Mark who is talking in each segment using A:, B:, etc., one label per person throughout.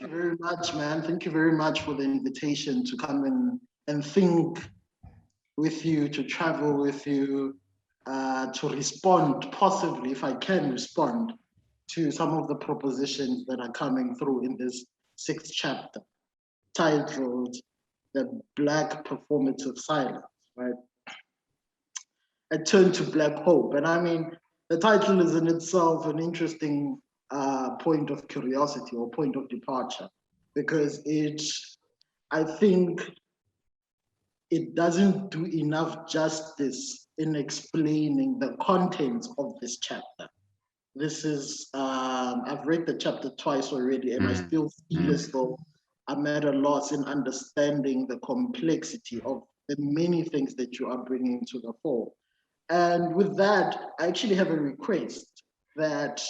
A: you very much, man. Thank you very much for the invitation to come in and think with you, to travel with you, to respond, possibly, if I can respond, to some of the propositions that are coming through in this sixth chapter, titled The Black Performative Silence, right? A turn to Black Hope. And I mean, the title is in itself an interesting point of curiosity or point of departure, because I think it doesn't do enough justice in explaining the contents of this chapter. This is, I've read the chapter twice already, and I still feel as though I'm at a loss in understanding the complexity of the many things that you are bringing to the fore. And with that, I actually have a request that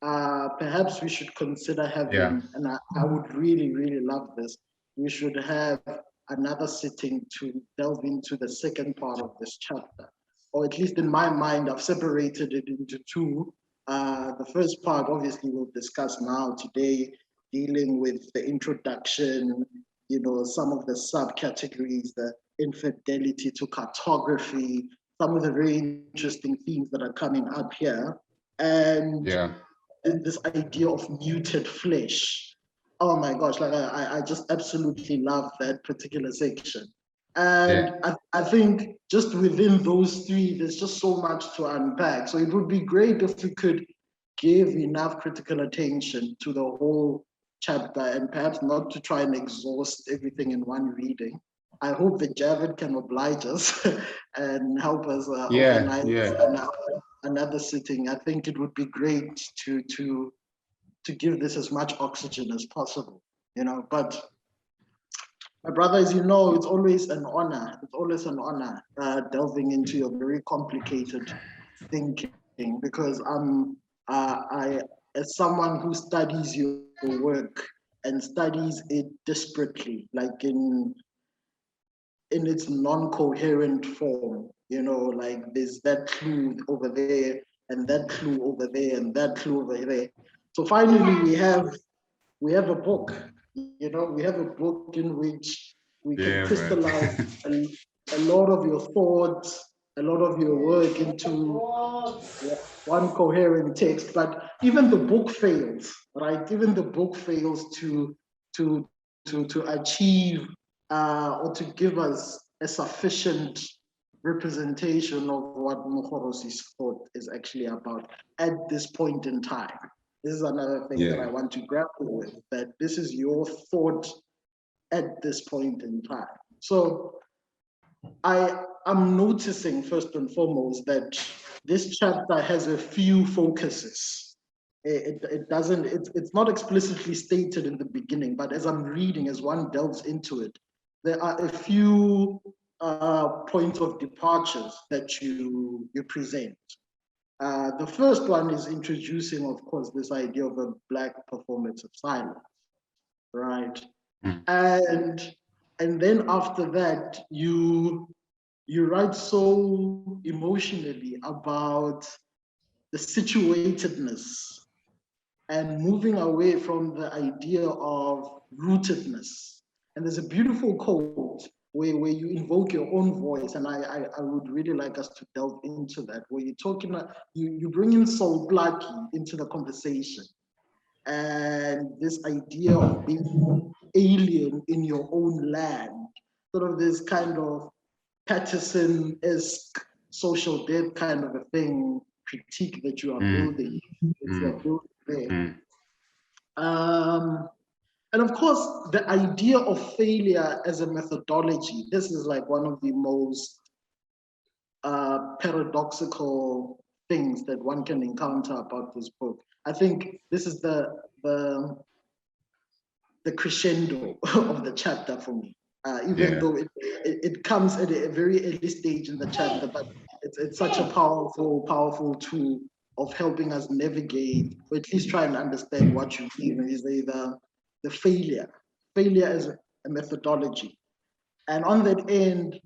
A: perhaps we should consider having, and I would really, really love this, we should have another sitting to delve into the second part of this chapter. Or at least in my mind, I've separated it into two. The first part, obviously, we'll discuss now today, dealing with the introduction, you know, some of the subcategories, the infidelity to cartography, some of the very interesting themes that are coming up here. And this idea of muted flesh. Oh my gosh, like I just absolutely love that particular section. And I think just within those three, there's just so much to unpack. So it would be great if we could give enough critical attention to the whole chapter and perhaps not to try and exhaust everything in one reading. I hope that Javett can oblige us and help us organize another sitting. I think it would be great to give this as much oxygen as possible, you know. But my brother, as you know, it's always an honor. It's always an honor delving into your very complicated thinking, because as someone who studies your work and studies it disparately, like in its non-coherent form, you know, like there's that clue over there and that clue over there and that clue over there. So finally we have a book, you know, we have a book in which we can crystallize a lot of your thoughts, a lot of your work into one coherent text. But even the book fails, right? Even the book fails to achieve or to give us a sufficient representation of what Mogorosi's thought is actually about at this point in time. This is another thing that I want to grapple with, that this is your thought at this point in time. So I'm noticing first and foremost that this chapter has a few focuses. It's not explicitly stated in the beginning, but as I'm reading, as one delves into it, there are a few points of departures that you present. The first one is introducing, of course, this idea of a Black performative silence, right? And then after that, you write so emotionally about the situatedness and moving away from the idea of rootedness. And there's a beautiful quote where you invoke your own voice, and I would really like us to delve into that, where you're talking, you bring in Soul Blackie into the conversation, and this idea of being alien in your own land, sort of this kind of Patterson-esque social death kind of a thing, critique that you are building, there. And of course, the idea of failure as a methodology, this is like one of the most paradoxical things that one can encounter about this book. I think this is the crescendo of the chapter for me, even though it comes at a very early stage in the chapter, but it's such a powerful tool of helping us navigate, or at least try and understand what you mean. Is the failure as a methodology. And on that end,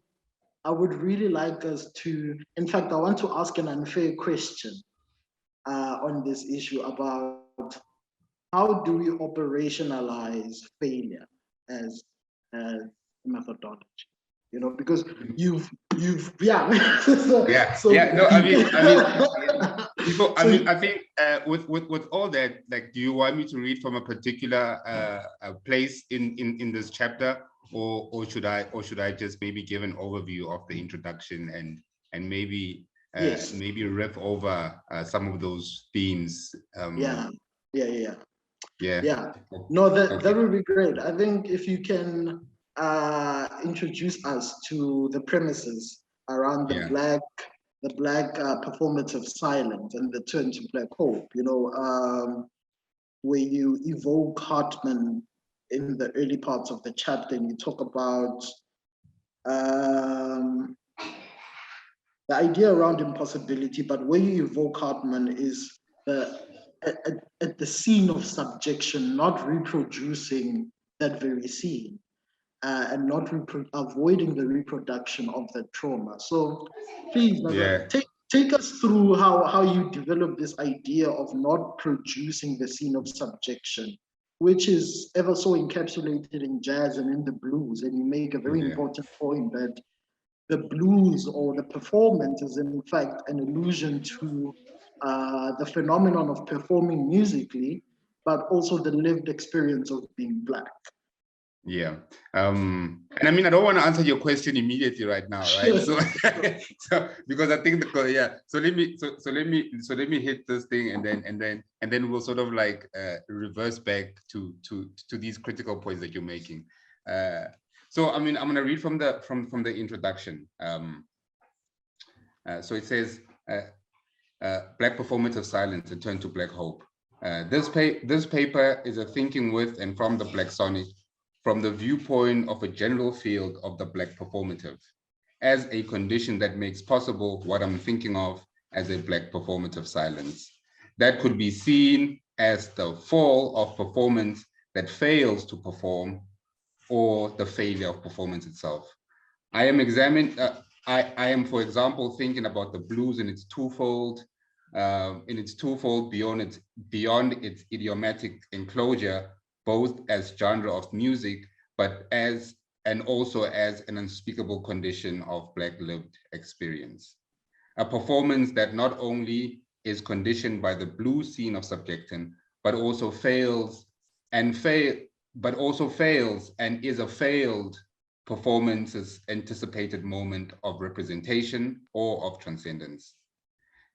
A: I would really like us to, in fact, I want to ask an unfair question on this issue about how do we operationalize failure as a methodology? You know, because you've yeah. so,
B: Yeah,
A: so
B: yeah. No, before,
A: so
B: I think with all that, like, do you want me to read from a particular place in this chapter, or should I just maybe give an overview of the introduction and maybe
A: yes,
B: maybe riff over some of those themes?
A: yeah, yeah.
B: Yeah.
A: No, that
B: Okay.
A: would be great. I think if you can introduce us to the premises around the
B: Yeah.
A: black performative silence and the turn to black hope. You know, where you evoke Hartman in the early parts of the chapter, and you talk about the idea around impossibility, but where you evoke Hartman is at the scene of subjection, not reproducing that very scene, and not avoiding the reproduction of that trauma. So please,
B: Yeah.
A: take us through how you develop this idea of not producing the scene of subjection, which is ever so encapsulated in jazz and in the blues. And you make a very
B: Yeah.
A: important point that the blues or the performance is in fact an allusion to the phenomenon of performing musically, but also the lived experience of being Black.
B: Yeah. And I mean, I don't want to answer your question immediately right now, right? So, so because I think so let me hit this thing and then we'll sort of like reverse back to these critical points that you're making. So I mean, I'm going to read from the introduction. So it says, Black Performative Silence, a turn to Black hope. This paper is a thinking with and from the Black sonic, from the viewpoint of a general field of the Black performative, as a condition that makes possible what I'm thinking of as a Black performative silence. That could be seen as the fall of performance that fails to perform, or the failure of performance itself. I am, for example, thinking about the blues in its twofold beyond its idiomatic enclosure, both as genre of music, but also as an unspeakable condition of Black lived experience. A performance that not only is conditioned by the blues scene of subjection, but also fails and is a failed performance's anticipated moment of representation or of transcendence.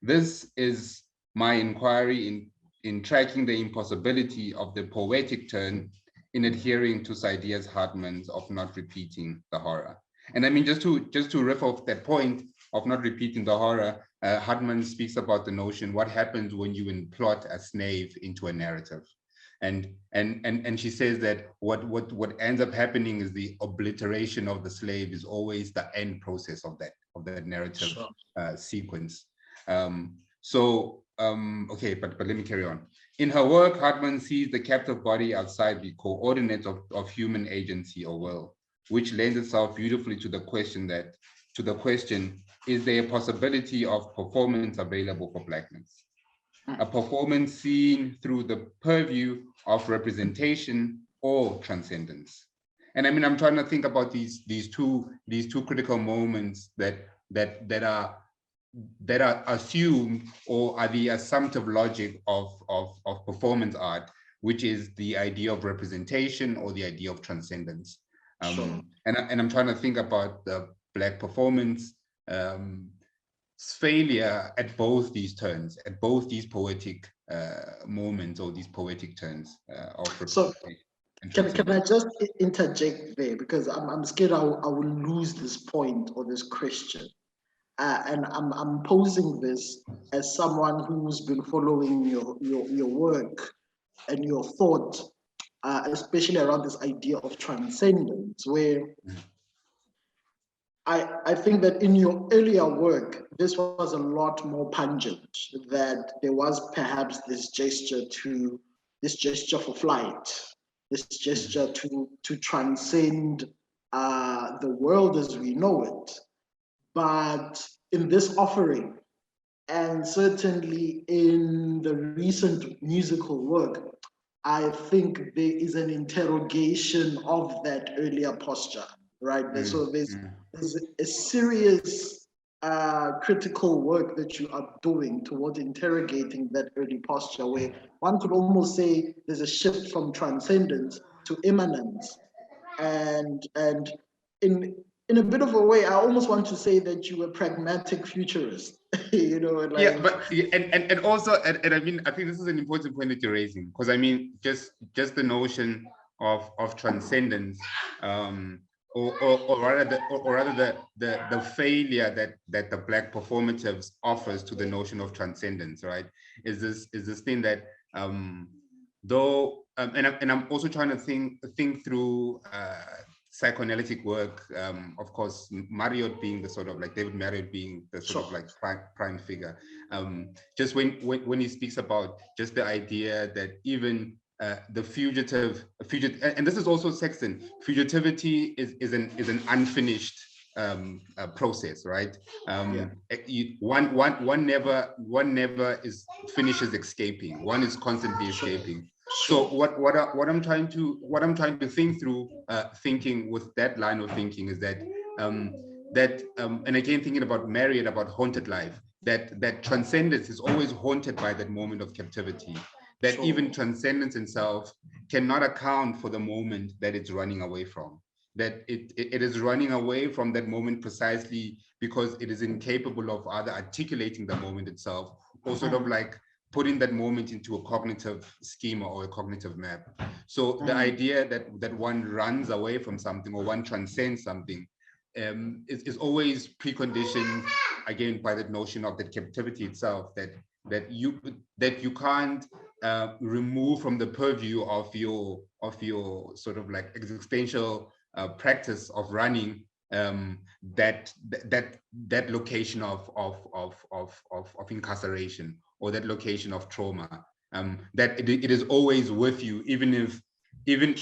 B: This is my inquiry in tracking the impossibility of the poetic turn in adhering to Saidiya's Hartman's of not repeating the horror. And I mean, just to riff off that point of not repeating the horror, Hartman speaks about the notion, what happens when you implot a slave into a narrative. And she says that what ends up happening is the obliteration of the slave is always the end process of that narrative sequence. Okay, but let me carry on. In her work, Hartman sees the captive body outside the coordinates of human agency or will, which lends itself beautifully to the question, is there a possibility of performance available for Blackness? A performance seen through the purview of representation or transcendence. And I mean, I'm trying to think about these two critical moments that are assumed or are the assumptive logic of performance art, which is the idea of representation or the idea of transcendence.
A: Sure.
B: And I'm trying to think about the Black performance failure at both these turns, at both these poetic moments or these poetic turns of representation.
A: So can I just interject there, because I'm scared I will lose this point or this question, and I'm posing this as someone who's been following your work and your thought, especially around this idea of transcendence, where I think that in your earlier work, this was a lot more pungent, that there was perhaps this gesture for flight, this gesture to transcend the world as we know it. But in this offering, and certainly in the recent musical work, I think there is an interrogation of that earlier posture, right? So there's a serious critical work that you are doing towards interrogating that early posture, where one could almost say there's a shift from transcendence to immanence. And in a bit of a way, I almost want to say that you were pragmatic futurist. You know, like,
B: yeah, but and also and I mean, I think this is an important point that you're raising, because I mean, just the notion of transcendence, or rather the failure that the Black performatives offers to the notion of transcendence, right, is this thing that though and I'm also trying to think through psychoanalytic work, of course, Marriott being the sort of like David Marriott being the sort of like prime figure. Just when he speaks about just the idea that even the fugitive, and this is also Sexton, fugitivity is an unfinished process, right? One never finishes escaping. One is constantly escaping. So what I'm trying to think through, thinking with that line of thinking, is that and again thinking about Marriott, about haunted life, that transcendence is always haunted by that moment of captivity. That even transcendence itself cannot account for the moment that it's running away from. That it is running away from that moment precisely because it is incapable of either articulating the moment itself, or sort of like putting that moment into a cognitive schema or a cognitive map. So the idea that one runs away from something or one transcends something is always preconditioned again by that notion of that captivity itself, that you can't remove from the purview of your sort of like existential practice of running that location of incarceration, or that location of trauma, that it is always with you, even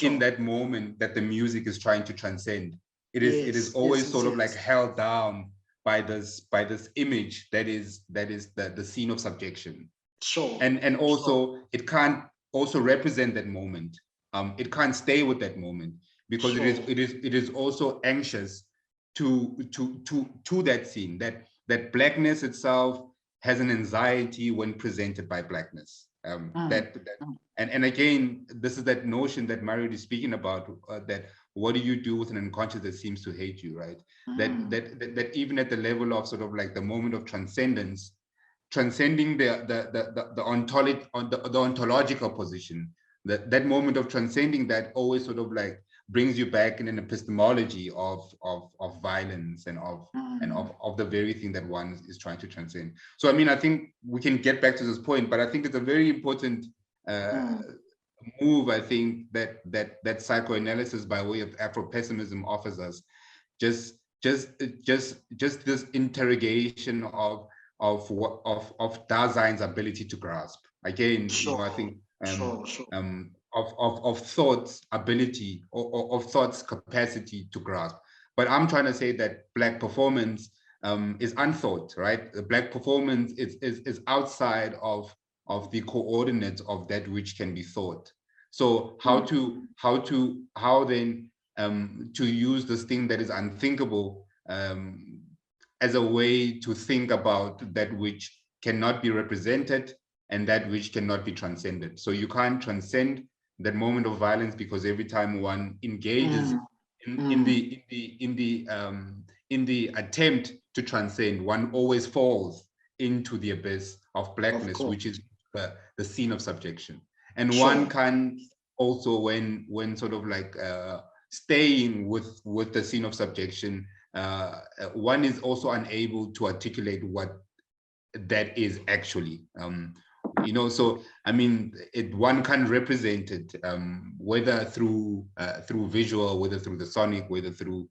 B: in that moment that the music is trying to transcend. It is always sort of like held down by this image that is the scene of subjection. And also it can't also represent that moment. It can't stay with that moment, because it is also anxious to that scene. That blackness itself has an anxiety when presented by blackness. And again, this is that notion that Marriott is speaking about, that what do you do with an unconscious that seems to hate you, right? That even at the level of sort of like the moment of transcendence, transcending the ontological position, that moment of transcending that always sort of like brings you back in an epistemology of violence and of the very thing that one is trying to transcend. So I mean, I think we can get back to this point, but I think it's a very important move, I think, that psychoanalysis by way of Afro-pessimism offers us, just this interrogation of Dasein's ability to grasp. Again, I think of thought's ability, or of thought's capacity to grasp. But I'm trying to say that Black performance is unthought, right? The Black performance is outside of the coordinates of that which can be thought. So how then to use this thing that is unthinkable as a way to think about that which cannot be represented and that which cannot be transcended. So you can't transcend that moment of violence, because every time one engages in the attempt to transcend, one always falls into the abyss of blackness, which is the scene of subjection. And one can also, when sort of like staying with the scene of subjection, one is also unable to articulate what that is actually. So I mean, one can represent it, whether through visual, whether through the sonic, whether through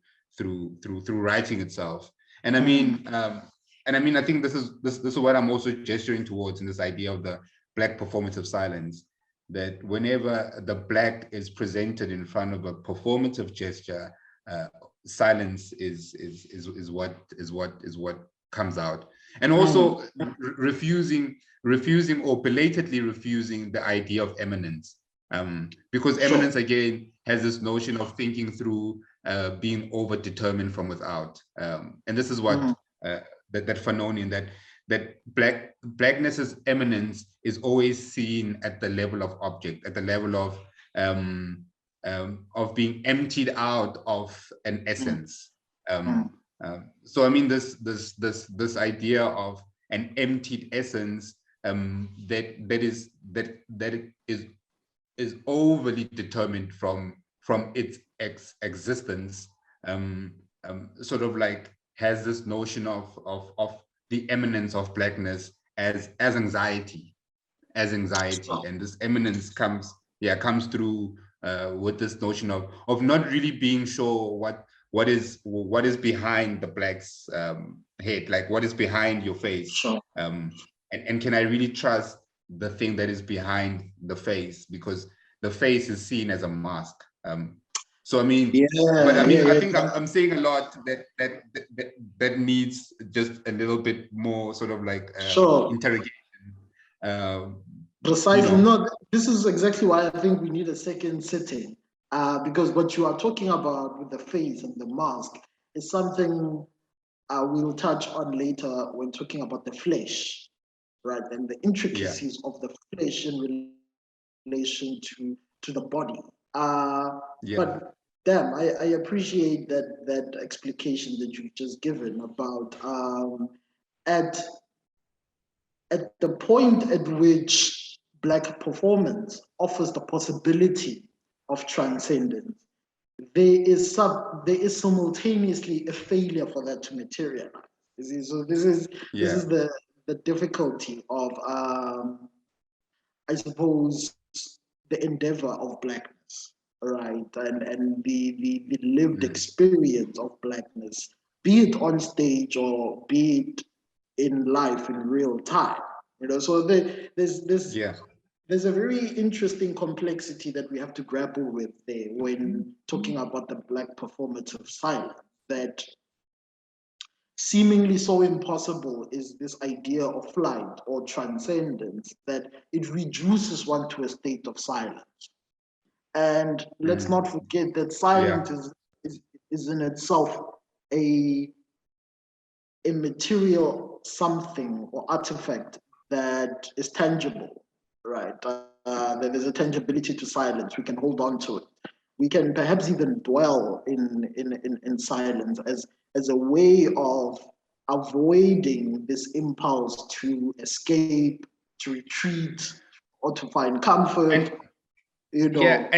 B: writing itself. And I mean, I think this is what I'm also gesturing towards in this idea of the Black performative silence. That whenever the Black is presented in front of a performative gesture, silence is what comes out. And also refusing or belatedly refusing the idea of eminence. Because eminence again has this notion of thinking through being over-determined from without, and this is what that phenomenon that blackness's eminence is always seen at the level of object, at the level of being emptied out of an essence. So I mean, this idea of an emptied essence that is overly determined from its existence, sort of like has this notion of the eminence of blackness as anxiety, and this eminence comes through with this notion of not really being sure what is behind the black's head, like what is behind your face, and can I really trust the thing that is behind the face, because the face is seen as a mask. So I mean, but I mean, I think I'm saying a lot that needs just a little bit more sort of like interrogation.
A: Precisely. You know. No, this is exactly why I think we need a second sitting, because what you are talking about with the face and the mask is something we'll touch on later when talking about the flesh, right? And the intricacies of the flesh in relation to the body. But damn, I appreciate that explication that you've just given about at the point at which Black performance offers the possibility of transcendence, there is simultaneously a failure for that to materialize. So this is the difficulty of I suppose the endeavor of Blackness, right? And the lived experience of Blackness, be it on stage or be it in life in real time. You know, so there's a very interesting complexity that we have to grapple with there when talking about the Black performative silence, that seemingly so impossible is this idea of flight or transcendence that it reduces one to a state of silence. And let's not forget that silence is in itself a material something or artifact that is tangible, right? That there's a tangibility to silence. We can hold on to it. We can perhaps even dwell in silence as a way of avoiding this impulse to escape, to retreat, or to find comfort. You know.
B: Yeah,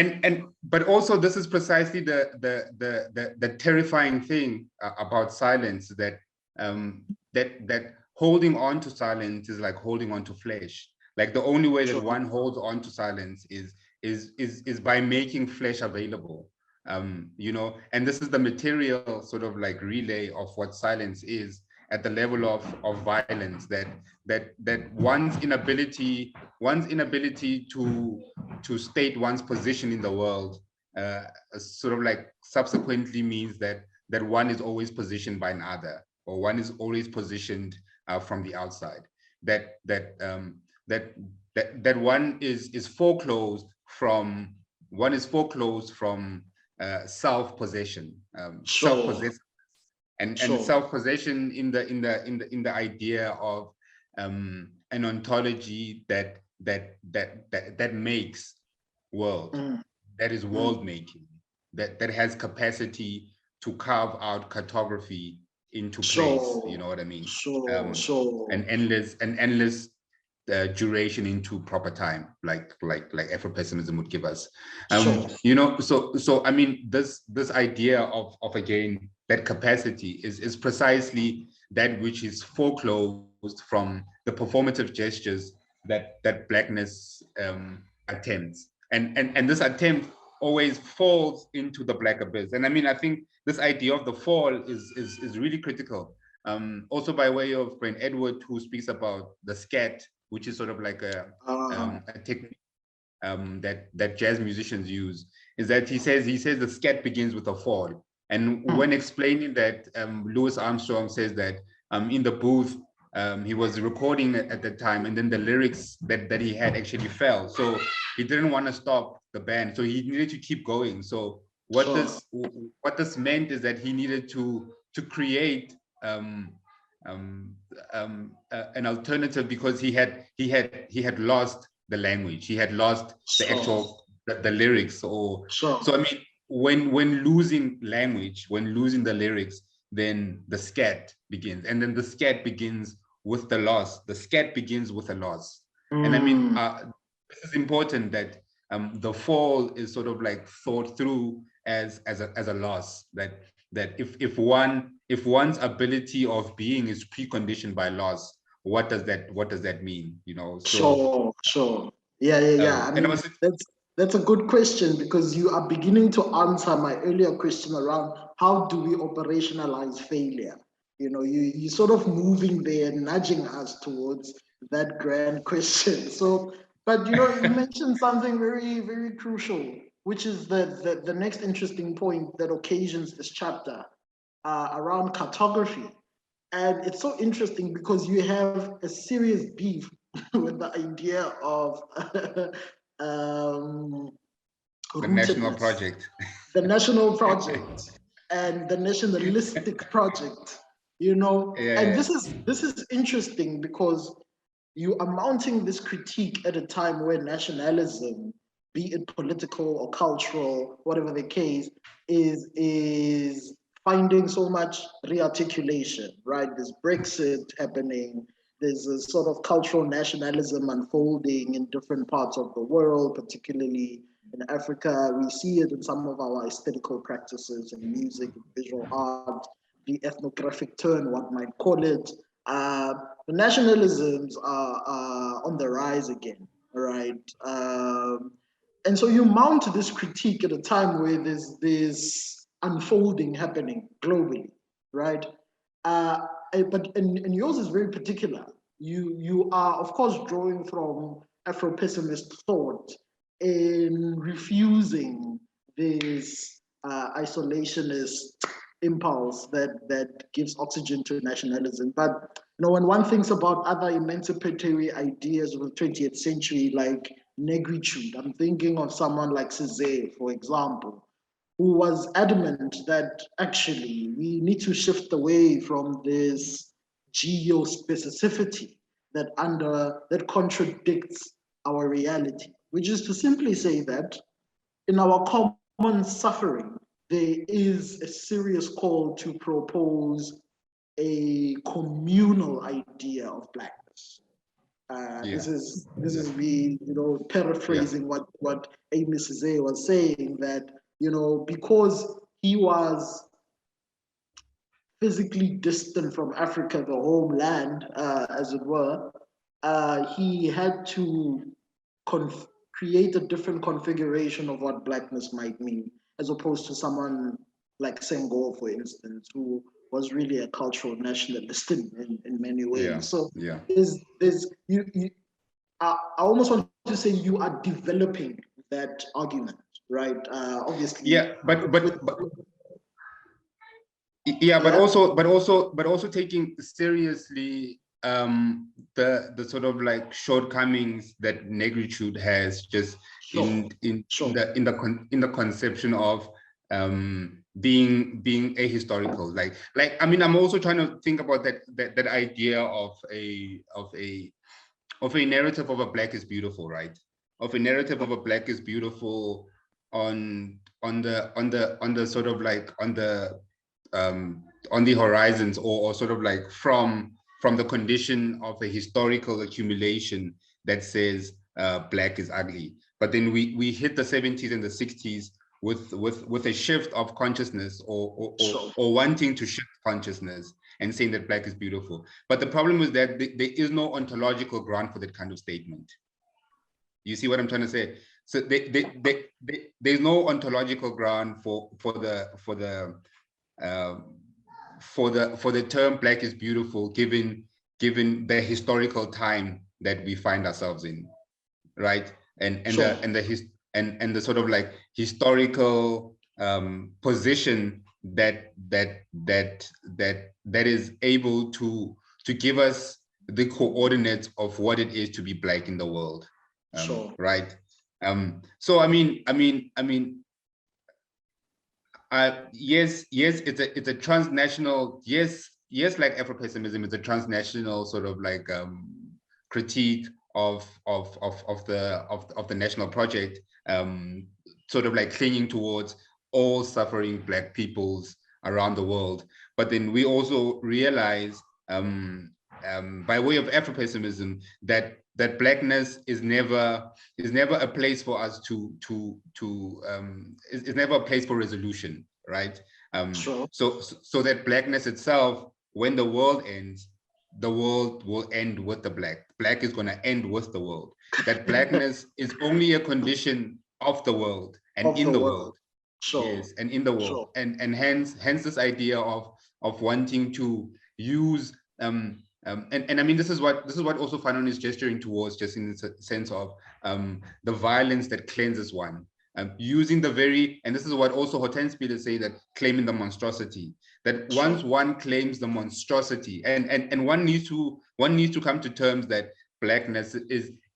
B: but also this is precisely the terrifying thing about silence, that that holding on to silence is like holding on to flesh. Like the only way that one holds on to silence is by making flesh available. You know, and this is the material sort of like relay of what silence is at the level of violence, that one's inability to state one's position in the world sort of like subsequently means that one is always positioned by another, or one is always positioned from the outside, that one is foreclosed from self-possession, self-possession, and self-possession in the idea of an ontology that makes world, that is world making, that has capacity to carve out cartography into place. You know what I mean? An endless duration into proper time, like Afro-pessimism would give us. You know, so I mean, this idea of again that capacity is precisely that which is foreclosed from the performative gestures that Blackness attempts, and this attempt always falls into the Black abyss. And I mean, I think this idea of the fall is really critical. Also by way of Brent Edward, who speaks about the scat, which is sort of like a technique that jazz musicians use, is that he says the scat begins with a fall. And when explaining that, Louis Armstrong says that in the booth, he was recording at the time, and then the lyrics that he had actually fell. So he didn't want to stop the band, so he needed to keep going. So what this meant is that he needed to create an alternative, because he had lost the language, he had lost the actual the lyrics. Or so I mean, when losing language, when losing the lyrics, then the scat begins, and then the scat begins with the loss. The scat begins with a loss. And I mean, this is important, that the fall is sort of like thought through as a loss. That if one's ability of being is preconditioned by loss, what does that mean? You know? So
A: sure. Yeah. I mean, that's a good question, because you are beginning to answer my earlier question around how do we operationalize failure. You know, you sort of moving there, nudging us towards that grand question. So, but you know, you mentioned something very, very crucial, which is the next interesting point that occasions this chapter, around cartography. And it's so interesting because you have a serious beef with the idea of
B: the national project.
A: The national project and the nationalistic project, you know. And this is interesting because you are mounting this critique at a time where nationalism, be it political or cultural, whatever the case, is finding so much rearticulation, right? There's Brexit happening. There's a sort of cultural nationalism unfolding in different parts of the world, particularly in Africa. We see it in some of our aesthetical practices in music, in visual art, the ethnographic turn, one might call it. The nationalisms are on the rise again, right? And so you mount this critique at a time where there's this unfolding happening globally, right? And yours is very particular. You are, of course, drawing from Afro-pessimist thought in refusing this isolationist impulse that gives oxygen to nationalism. But you know, when one thinks about other emancipatory ideas of the 20th century, like negritude, I'm thinking of someone like Césaire, for example, who was adamant that actually we need to shift away from this geospecificity that contradicts our reality, which is to simply say that in our common suffering, there is a serious call to propose a communal idea of Blackness. This is me, you know, paraphrasing what Amy Césaire was saying, that, you know, because he was physically distant from Africa, the homeland, as it were, he had to create a different configuration of what Blackness might mean, as opposed to someone like Senghor, for instance, who was really a cultural nationalist in many ways. So I almost want to say you are developing that argument, right? Obviously.
B: Yeah, but also taking seriously the sort of like shortcomings that negritude has, just in the conception of being ahistorical. Like I mean, I'm also trying to think about that idea of a narrative of a Black is beautiful, right? Of a narrative of a Black is beautiful on the sort of like on the horizons, or sort of like from the condition of a historical accumulation that says Black is ugly. But then we hit the 70s and the 60s with a shift of consciousness, or wanting to shift consciousness and saying that Black is beautiful. But the problem is that there is no ontological ground for that kind of statement. You see what I'm trying to say? So there's no ontological ground for the term Black is beautiful, given the historical time that we find ourselves in, right? And the sort of like historical position that is able to give us the coordinates of what it is to be Black in the world.
A: Sure.
B: Right. So yes, it's a transnational, yes, like Afro-pessimism is a transnational sort of like critique of the national project, sort of like clinging towards all suffering Black peoples around the world. But then we also realize, by way of Afro-pessimism, that Blackness is never a place for us is never a place for resolution, right?
A: Sure.
B: So that Blackness itself, when the world ends, the world will end with the Black. Black is going to end with the world. That Blackness is only a condition of the world and
A: Of
B: in
A: the
B: the
A: world.
B: world.
A: Sure.
B: Yes, and in the world.
A: Sure.
B: And hence this idea of wanting to use and I mean, this is what also Fanon is gesturing towards, just in the sense of the violence that cleanses one, using the very, and this is what also Hortense say, that claiming the monstrosity, that once one claims the monstrosity, and one needs to come to terms that Blackness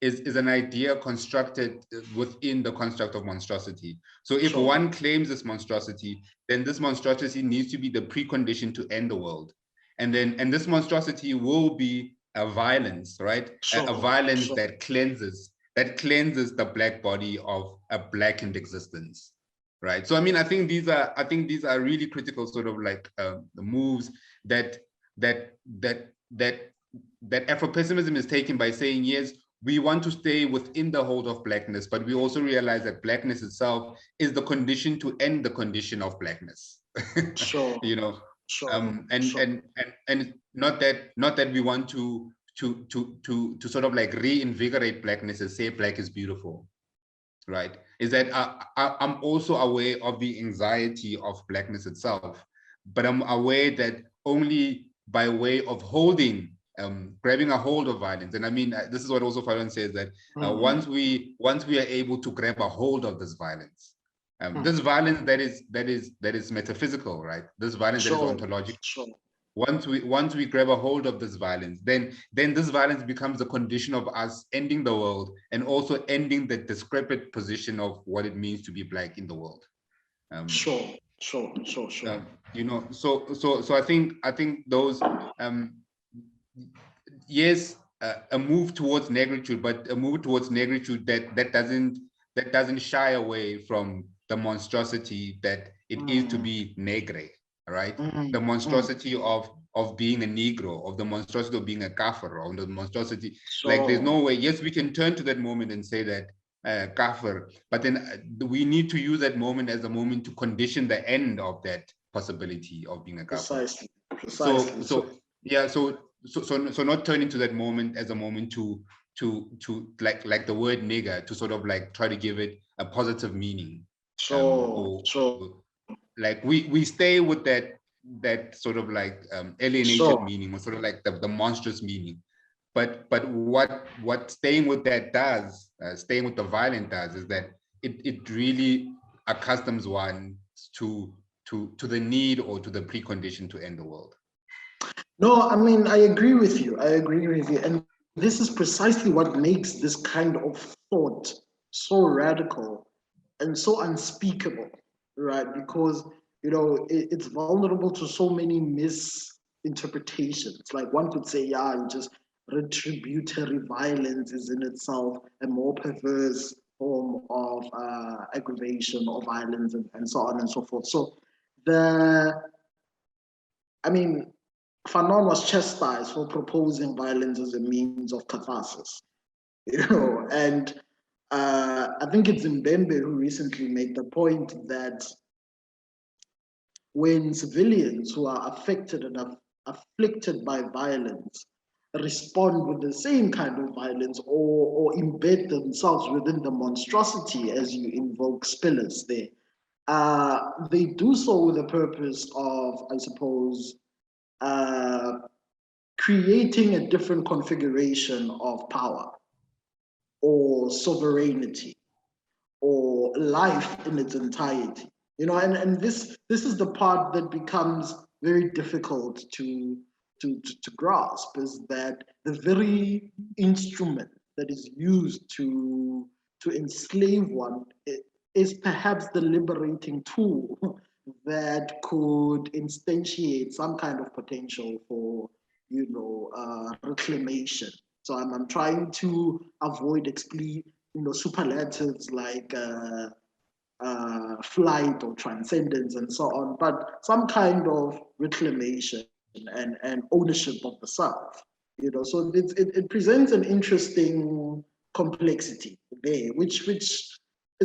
B: is an idea constructed within the construct of monstrosity. So if one claims this monstrosity, then this monstrosity needs to be the precondition to end the world. And this monstrosity will be a violence, right? A violence that cleanses the Black body of a blackened existence, right? So I mean, I think these are really critical sort of like the moves that Afro-pessimism is taking by saying, yes, we want to stay within the hold of Blackness, but we also realize that Blackness itself is the condition to end the condition of Blackness. You know. And not that we want to sort of like reinvigorate Blackness and say Black is beautiful, right? Is that I'm also aware of the anxiety of Blackness itself, but I'm aware that only by way of grabbing a hold of violence, and I mean, this is what also Fanon says, that once we are able to grab a hold of this violence, this violence that is metaphysical, right? This violence that is ontological. Once we grab a hold of this violence, then this violence becomes a condition of us ending the world, and also ending the discrepant position of what it means to be Black in the world. You know, so I think those yes, a move towards negritude, but a move towards negritude that doesn't shy away from the monstrosity that it is to be negre, right? The monstrosity of being a Negro, of the monstrosity of being a Kafir, of the monstrosity. Like, there's no way. Yes, we can turn to that moment and say that Kafir, but then we need to use that moment as a moment to condition the end of that possibility of being a Kafir. Precisely. So not turning to that moment as a moment to like the word nigger, to sort of like try to give it a positive meaning. Like we stay with that sort of like alienated meaning, or sort of like the monstrous meaning. But what staying with that does, staying with the violent does, is that it really accustoms one to the need or to the precondition to end the world.
A: No, I mean, I agree with you. And this is precisely what makes this kind of thought so radical and so unspeakable, right? Because, you know, it's vulnerable to so many misinterpretations. Like, one could say, yeah, just retributory violence is in itself a more perverse form of aggravation or violence, and so on and so forth. So Fanon was chastised for proposing violence as a means of catharsis, you know, and I think it's Mbembe who recently made the point that when civilians who are affected and afflicted by violence respond with the same kind of violence, or embed themselves within the monstrosity, as you invoke Spillers there, they do so with the purpose of, I suppose, creating a different configuration of power or sovereignty or life in its entirety. You know, and this is the part that becomes very difficult to to grasp is that the very instrument that is used to enslave one is perhaps the liberating tool that could instantiate some kind of potential for, reclamation. So I'm trying to avoid superlatives like flight or transcendence and so on, but some kind of reclamation and ownership of the self. So it presents an interesting complexity there, which is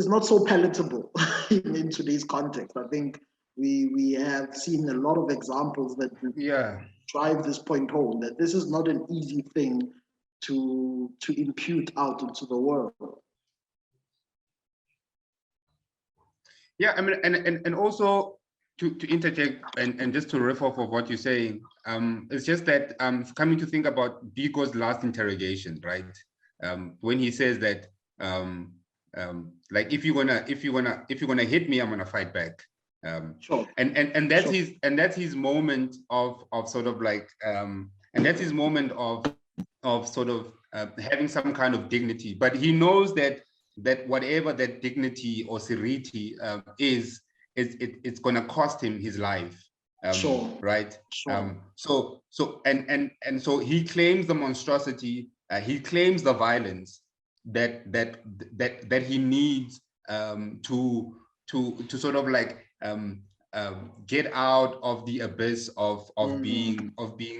A: not so palatable in today's context. I think we have seen a lot of examples that drive this point home, that this is not an easy thing to impute out into the world.
B: Yeah, I mean, and also to interject and just to riff off of what you're saying, it's just that coming to think about Biko's last interrogation, right? When he says that like if you're gonna hit me, I'm gonna fight back.
A: Sure.
B: And that's his moment of sort of like and that's his moment of sort of having some kind of dignity, but he knows that whatever that dignity or serenity is it's going to cost him his life.
A: Sure.
B: Right.
A: Sure.
B: So so he claims the monstrosity, he claims the violence that he needs to sort of like get out of the abyss of being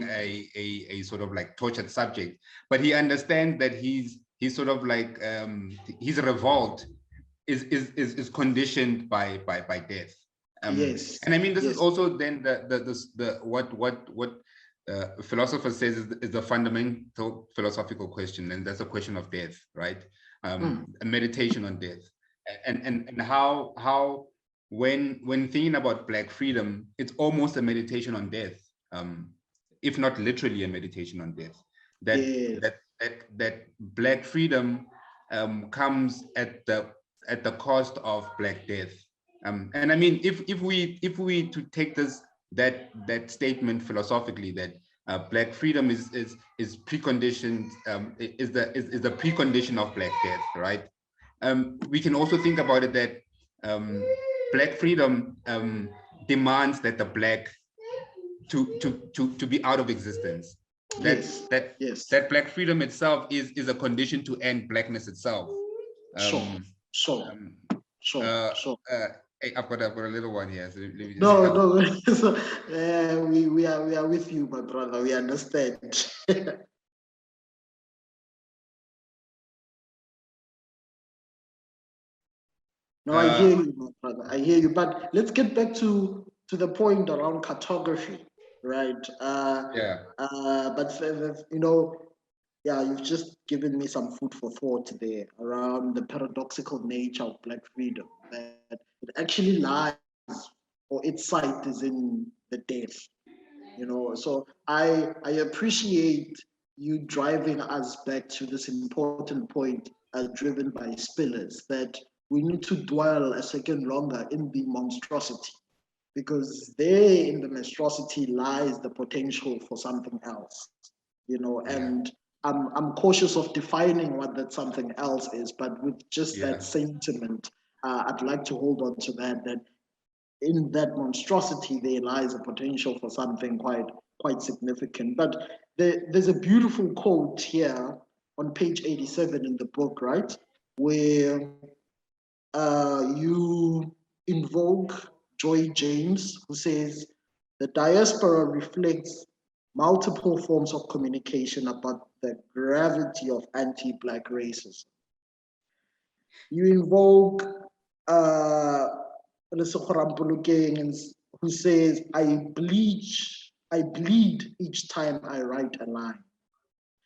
B: a sort of like tortured subject. But he understands that he's sort of like his revolt is conditioned by death.
A: Yes.
B: And I mean, this
A: yes.
B: is also then the what philosopher says is the fundamental philosophical question, and that's a question of death, right? A meditation on death, and how when thinking about Black freedom, it's almost a meditation on death, if not literally a meditation on death. That Black freedom comes at the cost of Black death. And I mean, if we to take that statement philosophically, that Black freedom is preconditioned, is the precondition of Black death, right? We can also think about it that Black freedom demands that the Black to be out of existence. That Black freedom itself is a condition to end Blackness itself.
A: Sure.
B: Hey, I've got a little one here. So let me just
A: no. So, we are with you, my brother. We understand. No, I hear you, my brother. I hear you. But let's get back to the point around cartography, right? But you've just given me some food for thought there around the paradoxical nature of Black freedom. That it actually lies, or its site is in the death. So I appreciate you driving us back to this important point, driven by Spillers, that we need to dwell a second longer in the monstrosity, because there in the monstrosity lies the potential for something else, and I'm cautious of defining what that something else is, but with just that sentiment, I'd like to hold on to that in that monstrosity there lies a potential for something quite significant. But there's a beautiful quote here on page 87 in the book, right, where you invoke Joy James, who says the diaspora reflects multiple forms of communication about the gravity of anti-Black racism. You invoke who says, I bleed each time I write a line.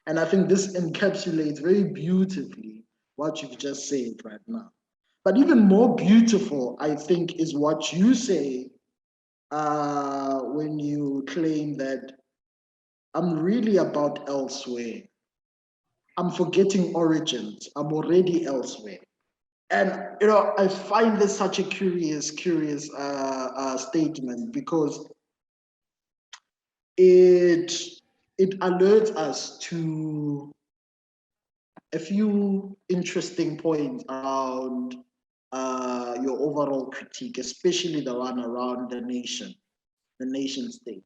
A: And I think this encapsulates very beautifully what you've just said right now. But even more beautiful, I think, is what you say when you claim that I'm really about elsewhere. I'm forgetting origins. I'm already elsewhere. And I find this such a curious statement, because it it alerts us to a few interesting points around your overall critique, especially the one around the nation state,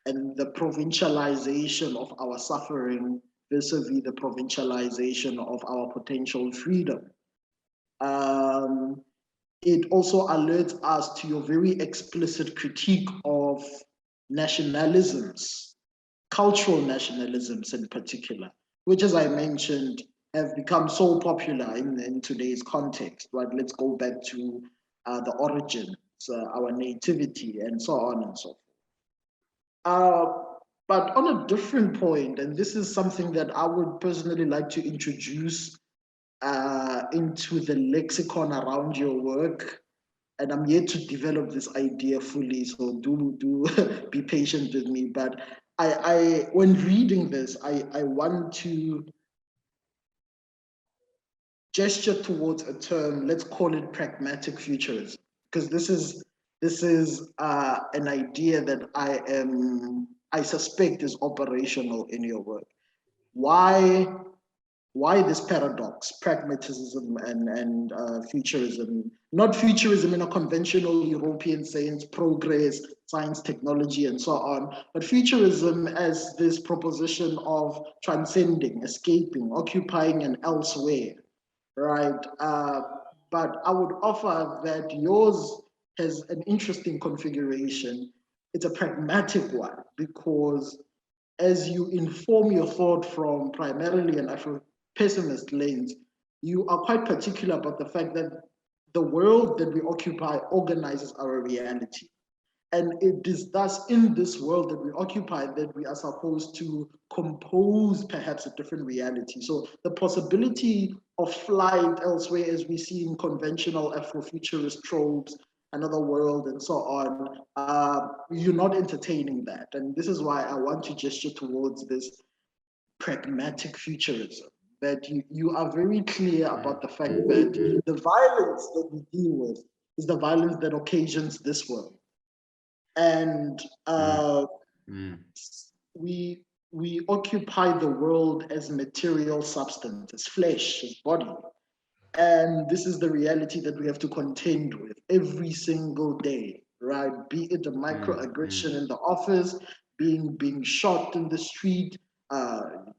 A: and the provincialization of our suffering vis-a-vis the provincialization of our potential freedom. It also alerts us to your very explicit critique of nationalisms, cultural nationalisms in particular, which, as I mentioned, have become so popular in today's context, right? Let's go back to the origins, our nativity, and so on and so forth. But on a different point, and this is something that I would personally like to introduce into the lexicon around your work, and I'm yet to develop this idea fully, so do be patient with me. But I when reading this, I want to gesture towards a term, let's call it pragmatic futurism, because this is an idea that I suspect is operational in your work. Why this paradox, pragmatism and futurism? Not futurism in a conventional European sense, progress, science, technology, and so on, but futurism as this proposition of transcending, escaping, occupying an elsewhere, right? But I would offer that yours has an interesting configuration. It's a pragmatic one because as you inform your thought from primarily an Afro-pessimist lens, you are quite particular about the fact that the world that we occupy organizes our reality. And it is thus in this world that we occupy that we are supposed to compose perhaps a different reality. So the possibility of flight elsewhere, as we see in conventional Afrofuturist tropes, another world and so on, you're not entertaining that. And this is why I want to gesture towards this pragmatic futurism, that you are very clear about the fact that the violence that we deal with is the violence that occasions this world. And we occupy the world as material substance, as flesh, as body. And this is the reality that we have to contend with every single day, right? Be it a microaggression in the office, being shot in the street,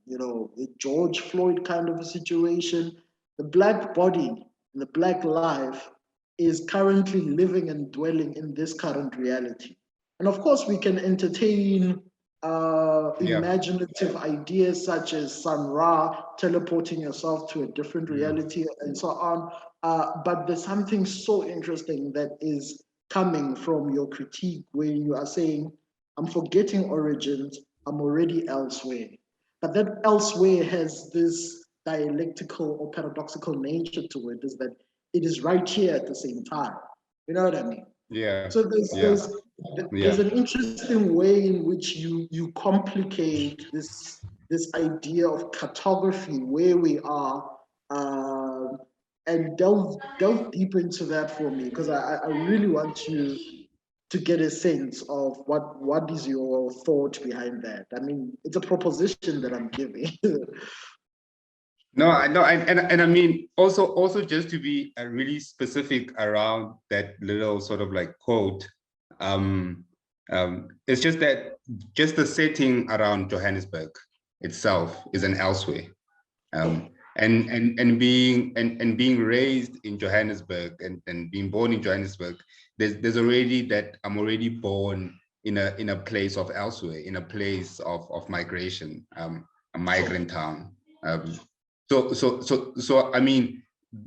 A: you know, a George Floyd kind of a situation. The Black body and the Black life is currently living and dwelling in this current reality. And of course, we can entertain imaginative ideas such as Sun Ra, teleporting yourself to a different reality and so on. But there's something so interesting that is coming from your critique where you are saying, I'm forgetting origins, I'm already elsewhere. But that elsewhere has this dialectical or paradoxical nature to it, is that it is right here at the same time. You know what I mean?
B: Yeah.
A: So there's an interesting way in which you complicate this idea of cartography, where we are, and delve deeper into that for me, because I really want to get a sense of what is your thought behind that. I mean, it's a proposition that I'm giving.
B: No, I know, and I mean, also just to be really specific around that little sort of like quote, it's just that just the setting around Johannesburg itself is an elsewhere, and being raised in Johannesburg and being born in Johannesburg, there's already that I'm already born in a place of elsewhere, in a place of migration, a migrant town. So I mean,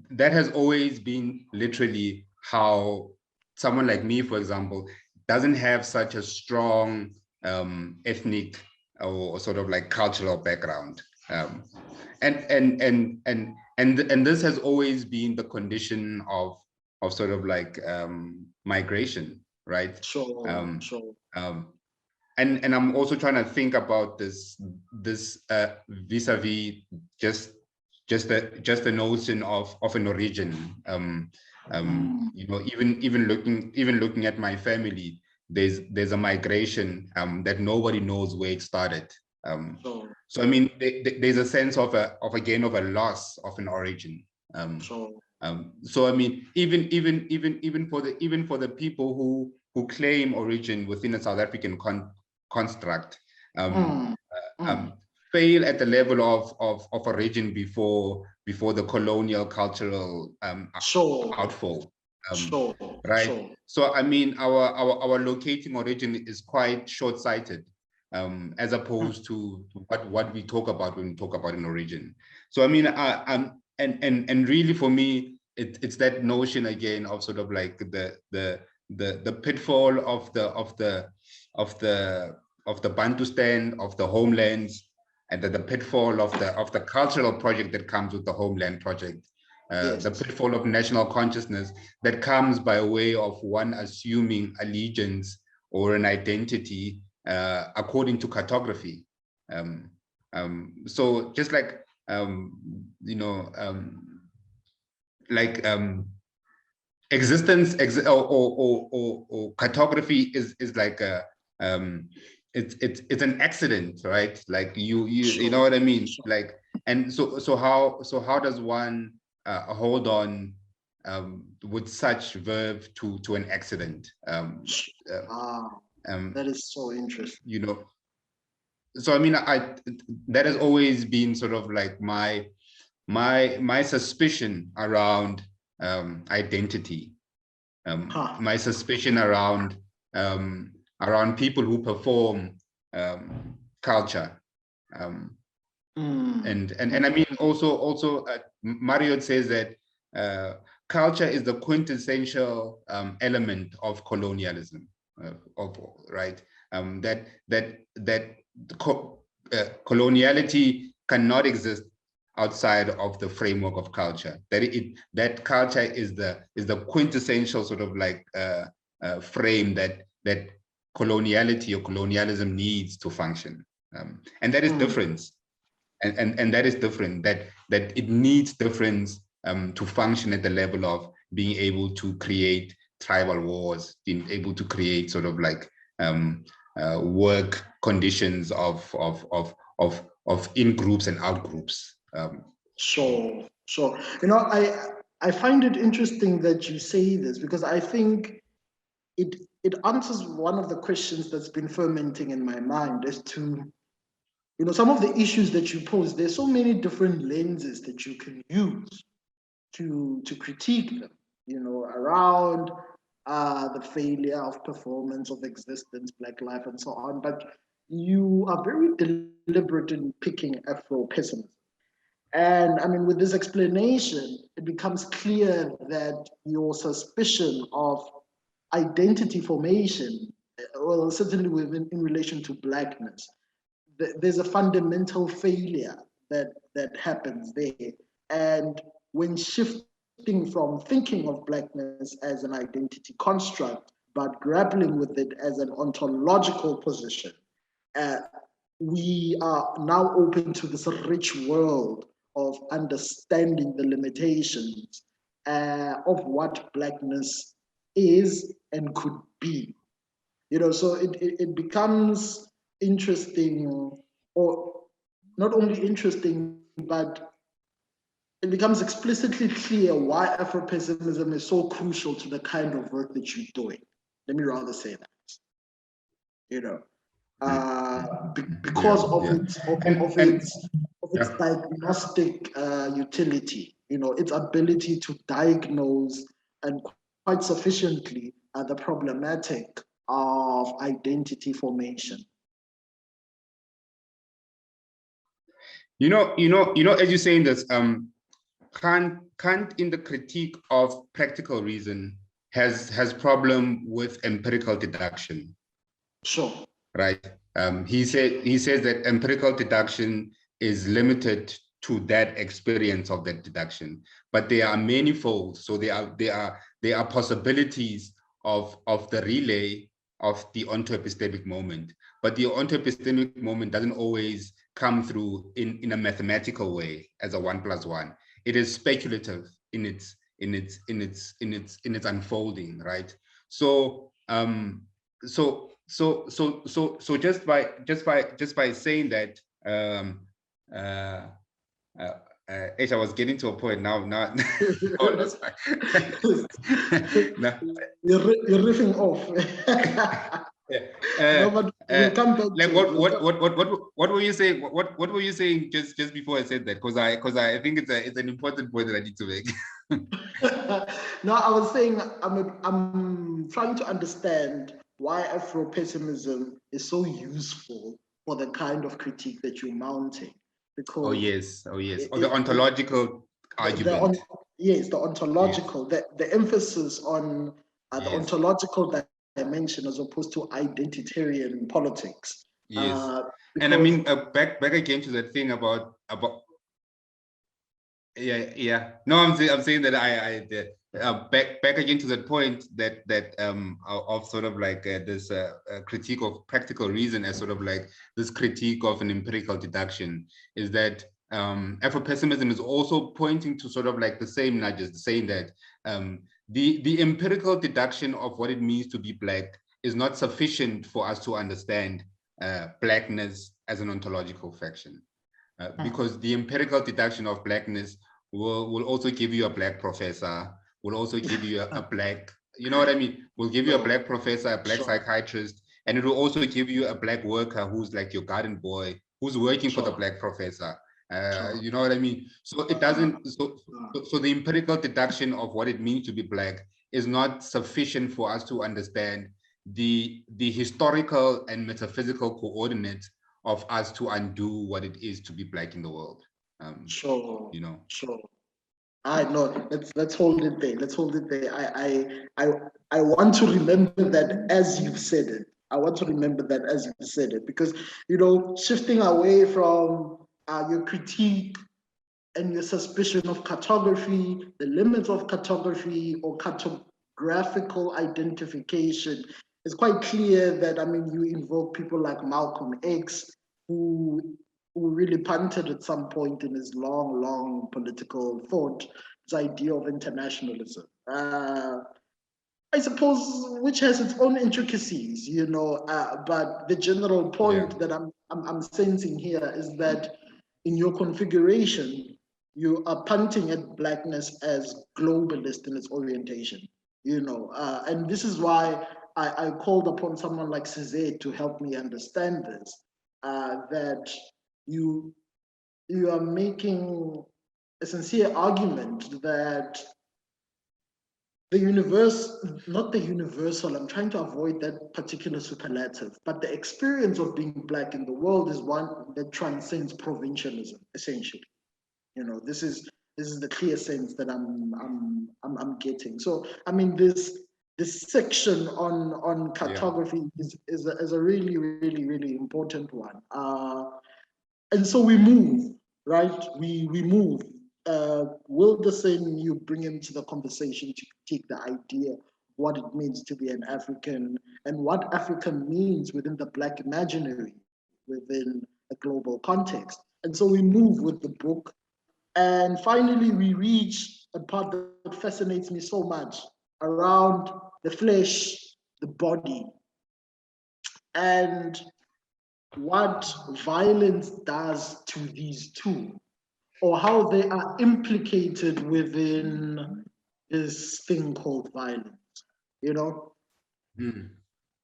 B: that has always been literally how someone like me, for example, doesn't have such a strong ethnic or sort of like cultural background, and this has always been the condition of sort of like migration, right?
A: Sure.
B: And I'm also trying to think about this vis-a-vis just the notion of an origin. You know, even looking at my family, there's a migration that nobody knows where it started. So I mean, there's a sense of a loss of an origin. So I mean, even for the people who claim origin within a South African construct, fail at the level of origin before the colonial cultural outfall. Right. So I mean, our locating origin is quite short-sighted, as opposed to what we talk about when we talk about an origin. So I mean, and really for me, it's that notion again of sort of like the pitfall of the Bantustan, of the homelands, and the pitfall of the cultural project that comes with the homeland project. The pitfall of national consciousness that comes by way of one assuming allegiance or an identity according to cartography. So just like, existence or cartography is like a, it's an accident, right? Like you know what I mean? Like, and so how does one hold on with such verve to an accident?
A: That is so interesting.
B: You know, so I mean, that has always been sort of like my suspicion around identity, my suspicion around people who perform culture, and I mean also Marriott says that culture is the quintessential element of colonialism, right? That coloniality cannot exist outside of the framework of culture. That culture is the quintessential sort of like frame that coloniality or colonialism needs to function, and that is difference, and that is different. That it needs difference to function at the level of being able to create tribal wars, being able to create sort of like work conditions of in groups and out groups.
A: Sure. You know, I find it interesting that you say this, because I think it answers one of the questions that's been fermenting in my mind as to, you know, some of the issues that you pose. There's so many different lenses that you can use to critique them, you know, around the failure of performance, of existence, Black life, and so on. But you are very deliberate in picking Afro-pessimism. And I mean, with this explanation, it becomes clear that your suspicion of identity formation, well, certainly within in relation to Blackness, there's a fundamental failure that happens there. And when shifting from thinking of Blackness as an identity construct, but grappling with it as an ontological position, we are now open to this rich world of understanding the limitations of what Blackness is and could be. You know, so it becomes interesting, or not only interesting, but it becomes explicitly clear why Afro-pessimism is so crucial to the kind of work that you're doing. Let me rather say that. You know, because of its diagnostic utility, you know, its ability to diagnose and quite sufficiently the problematic of identity formation.
B: You know, as you're saying this, Kant in the critique of practical reason has problem with empirical deduction.
A: Sure.
B: Right. He says that empirical deduction is limited to that experience of that deduction, but there are manifold. So there are possibilities of the relay of the onto-epistemic moment, but the onto-epistemic moment doesn't always come through in a mathematical way as a 1 + 1. It is speculative in its unfolding, right? So so just by saying that, uh, I was getting to a point now. Oh, that's fine. No.
A: You're riffing off. No, but we'll come back
B: like
A: to
B: what were you saying? What were you saying just before I said that? Because I think it's an important point that I need to make.
A: No, I was saying I'm trying to understand why Afro-pessimism is so useful for the kind of critique that you're mounting.
B: Oh
A: Because
B: yes, or the ontological argument.
A: yes, the ontological, yes. The emphasis on the ontological dimension as opposed to identitarian politics.
B: Yes, and I mean back again to that thing about yeah. No, I'm saying that back again to that point that of sort of like this critique of practical reason as sort of like this critique of an empirical deduction, is that Afro-pessimism is also pointing to sort of like the same nudges, saying that the empirical deduction of what it means to be Black is not sufficient for us to understand Blackness as an ontological faction. Because the empirical deduction of Blackness will also give you a Black professor, will also give you a Black, you know what I mean? Will give you a Black professor, a Black psychiatrist, and it will also give you a Black worker who's like your garden boy, who's working for the Black professor. You know what I mean? So it doesn't, so the empirical deduction of what it means to be Black is not sufficient for us to understand the historical and metaphysical coordinates of us to undo what it is to be Black in the world. You know.
A: Sure. I know. Let's hold it there. Let's hold it there. I want to remember that as you've said it. I want to remember that as you said it, because shifting away from your critique and your suspicion of cartography, the limits of cartography or cartographical identification, it's quite clear that, I mean, you invoke people like Malcolm X, who really punted at some point in his long political thought, this idea of internationalism. I suppose, which has its own intricacies, but the general point that I'm sensing here is that in your configuration, you are punting at Blackness as globalist in its orientation, and this is why I called upon someone like Cizette to help me understand this, that you are making a sincere argument that the universe, not the universal, I'm trying to avoid that particular superlative, but the experience of being Black in the world is one that transcends provincialism, essentially. This is the clear sense that I'm getting. So, I mean, this section on cartography is a really important one. And so we move, right? We move. Wilderson, you bring him to the conversation to take the idea of what it means to be an African and what Africa means within the Black imaginary, within a global context. And so we move with the book. And finally, we reach a part that fascinates me so much around the flesh, the body, and what violence does to these two, or how they are implicated within this thing called violence,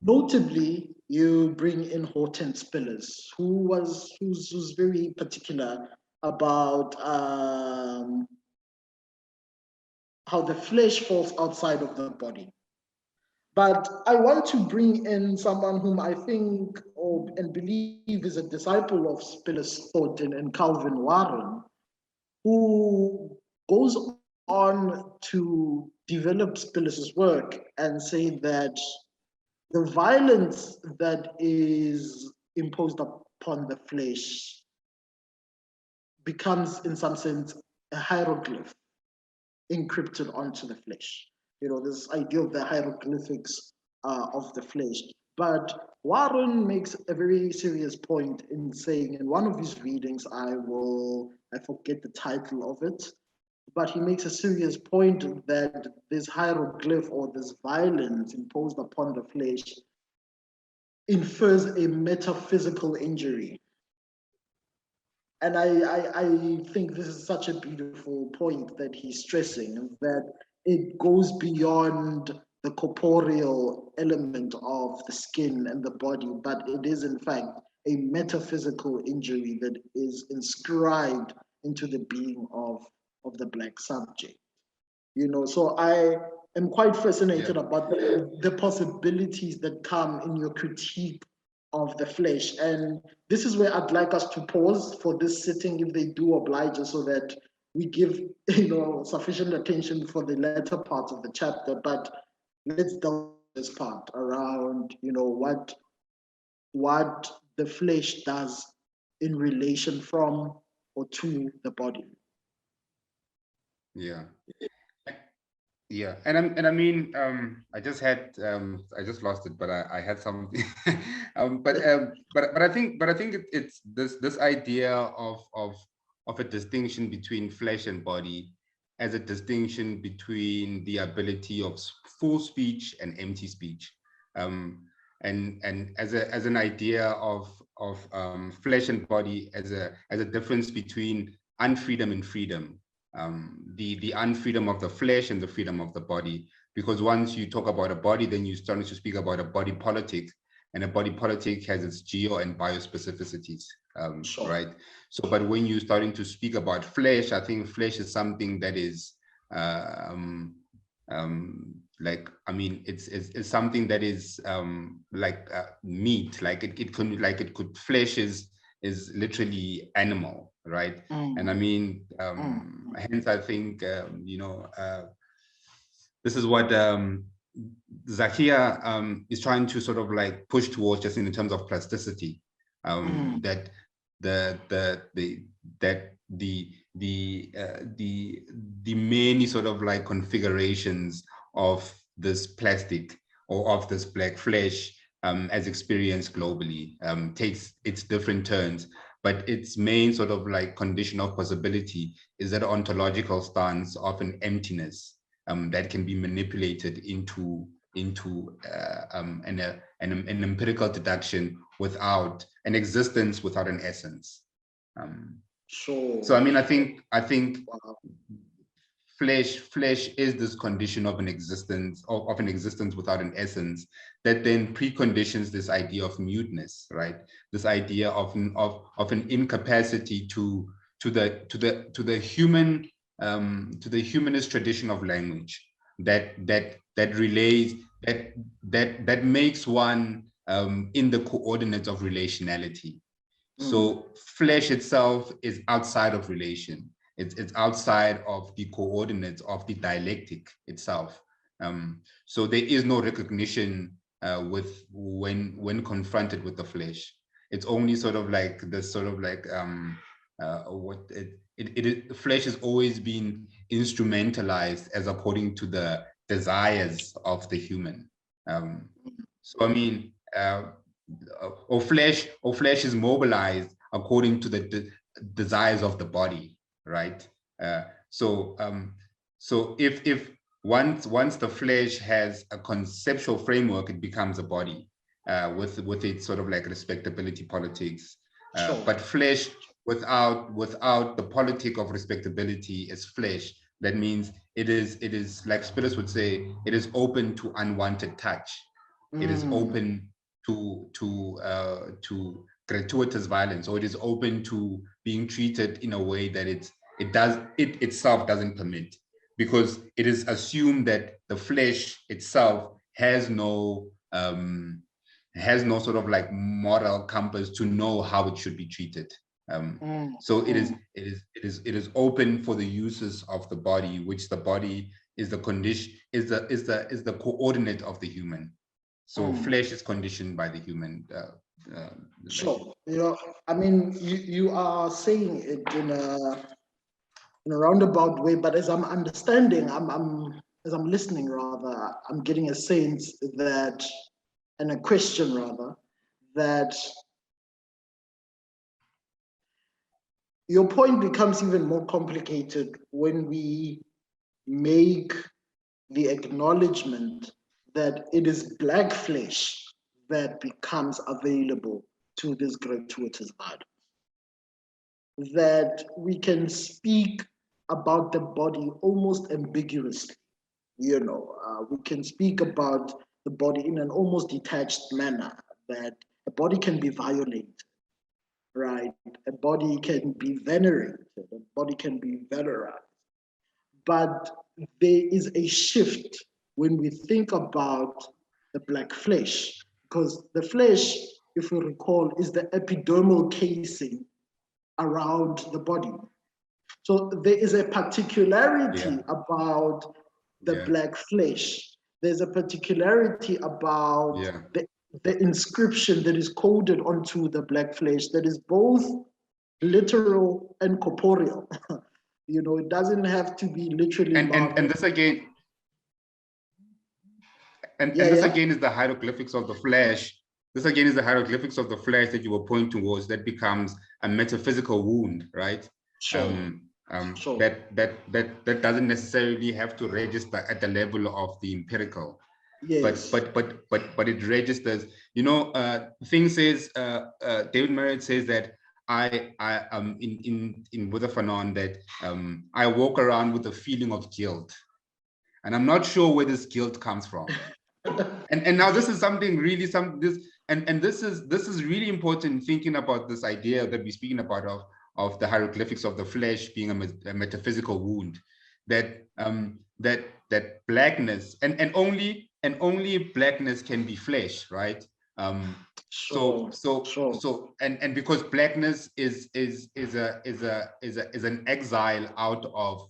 A: Notably, you bring in Hortense Spillers, who's very particular about how the flesh falls outside of the body. But I want to bring in someone whom I think and believe is a disciple of Spiller's thought, and Calvin Warren, who goes on to develop Spiller's work and say that the violence that is imposed upon the flesh becomes, in some sense, a hieroglyph encrypted onto the flesh. This idea of the hieroglyphics of the flesh. But Warren makes a very serious point in saying, in one of his readings, I forget the title of it, but he makes a serious point that this hieroglyph or this violence imposed upon the flesh infers a metaphysical injury. And I think this is such a beautiful point that he's stressing, that it goes beyond the corporeal element of the skin and the body, but it is in fact a metaphysical injury that is inscribed into the being of the Black subject. You know, so I am quite fascinated about the possibilities that come in your critique of the flesh. And this is where I'd like us to pause for this sitting, if they do oblige us, so that we give, you know, sufficient attention for the latter part of the chapter. But let's delve this part around, you know, what the flesh does in relation from or to the body.
B: Yeah. Yeah, and I mean, I just I just lost it, but I had something. But I think it's this idea of a distinction between flesh and body, as a distinction between the ability of full speech and empty speech, and as an idea of flesh and body as a difference between unfreedom and freedom. The unfreedom of the flesh and the freedom of the body, because once you talk about a body, then you're starting to speak about a body politic, and a body politic has its geo and biospecificities,
A: Sure.
B: right? So, but when you're starting to speak about flesh, I think flesh is something that is like, I mean, it's something that is like meat, like it could flesh is literally animal, right? And I mean, hence I think you know, this is what Zakia is trying to sort of like push towards, just in terms of plasticity, that the many sort of like configurations of this plastic or of this black flesh as experienced globally takes its different turns, but its main sort of like condition of possibility is that ontological stance of an emptiness that can be manipulated into an empirical deduction without an existence, without an essence.
A: Sure.
B: So I mean, I think wow. Flesh is this condition of an existence, of an existence without an essence, that then preconditions this idea of muteness, right? This idea of an incapacity to the human to the humanist tradition of language that relays, that makes one in the coordinates of relationality. So flesh itself is outside of relation. It's outside of the coordinates of the dialectic itself. So there is no recognition with when confronted with the flesh. It's only sort of like this sort of like what flesh has always been instrumentalized as according to the desires of the human. So I mean, or flesh is mobilized according to the desires of the body, right? So if once the flesh has a conceptual framework, it becomes a body with its sort of like respectability politics.
A: Sure.
B: But flesh without the politic of respectability is flesh. That means it is like spirits would say, it is open to unwanted touch. It is open to gratuitous violence, or it is open to being treated in a way that it itself doesn't permit, because it is assumed that the flesh itself has no sort of like moral compass to know how it should be treated. So it is open for the uses of the body, which the body is the condition, is the coordinate of the human. So flesh is conditioned by the human.
A: Sure. You know, I mean, you are saying it in a roundabout way, but as I'm understanding, as I'm listening rather, I'm getting a sense that, and a question rather, that your point becomes even more complicated when we make the acknowledgement that it is black flesh that becomes available to this gratuitous violence. That we can speak about the body almost ambiguously. We can speak about the body in an almost detached manner, that a body can be violated, right? A body can be venerated, a body can be valorized. But there is a shift when we think about the black flesh, because the flesh, if we recall, is the epidermal casing around the body. So there is a particularity about the black flesh. There's a particularity about the inscription that is coded onto the black flesh that is both literal and corporeal. It doesn't have to be literally.
B: And this again, this again is the hieroglyphics of the flesh. This again is the hieroglyphics of the flesh that you were pointing towards, that becomes a metaphysical wound, right?
A: Sure. Sure.
B: That doesn't necessarily have to register at the level of the empirical. Yes. But it registers. Thing says, David Merritt says that I in Buddha-Fanon that I walk around with a feeling of guilt, and I'm not sure where this guilt comes from. and now this is something really this is really important, thinking about this idea that we're speaking about of the hieroglyphics of the flesh being a metaphysical wound, that that blackness and only blackness can be flesh, right? So because blackness is an exile out of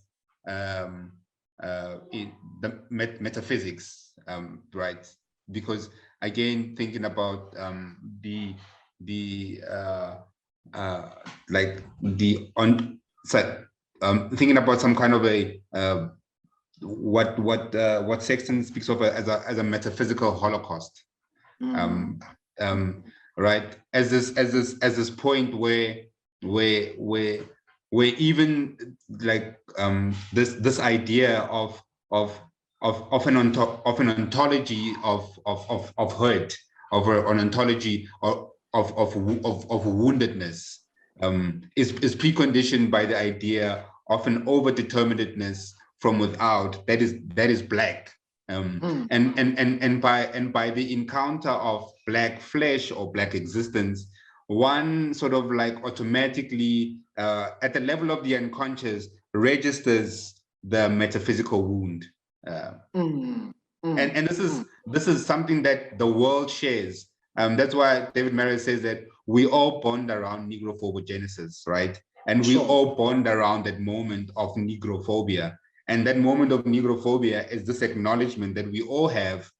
B: in the metaphysics, right? Because again, thinking about thinking about some kind of a what Sexton speaks of as a metaphysical Holocaust, right? As this point where even like this idea of an ontology of hurt, of an ontology of woundedness, is preconditioned by the idea of an overdeterminedness from without that is black, and by the encounter of black flesh or black existence, one sort of like automatically at the level of the unconscious registers the metaphysical wound, and this is something that the world shares. That's why David Merritt says that we all bond around negrophobia-genesis, right? And we all bond around that moment of negrophobia. And that moment of negrophobia is this acknowledgement that we all have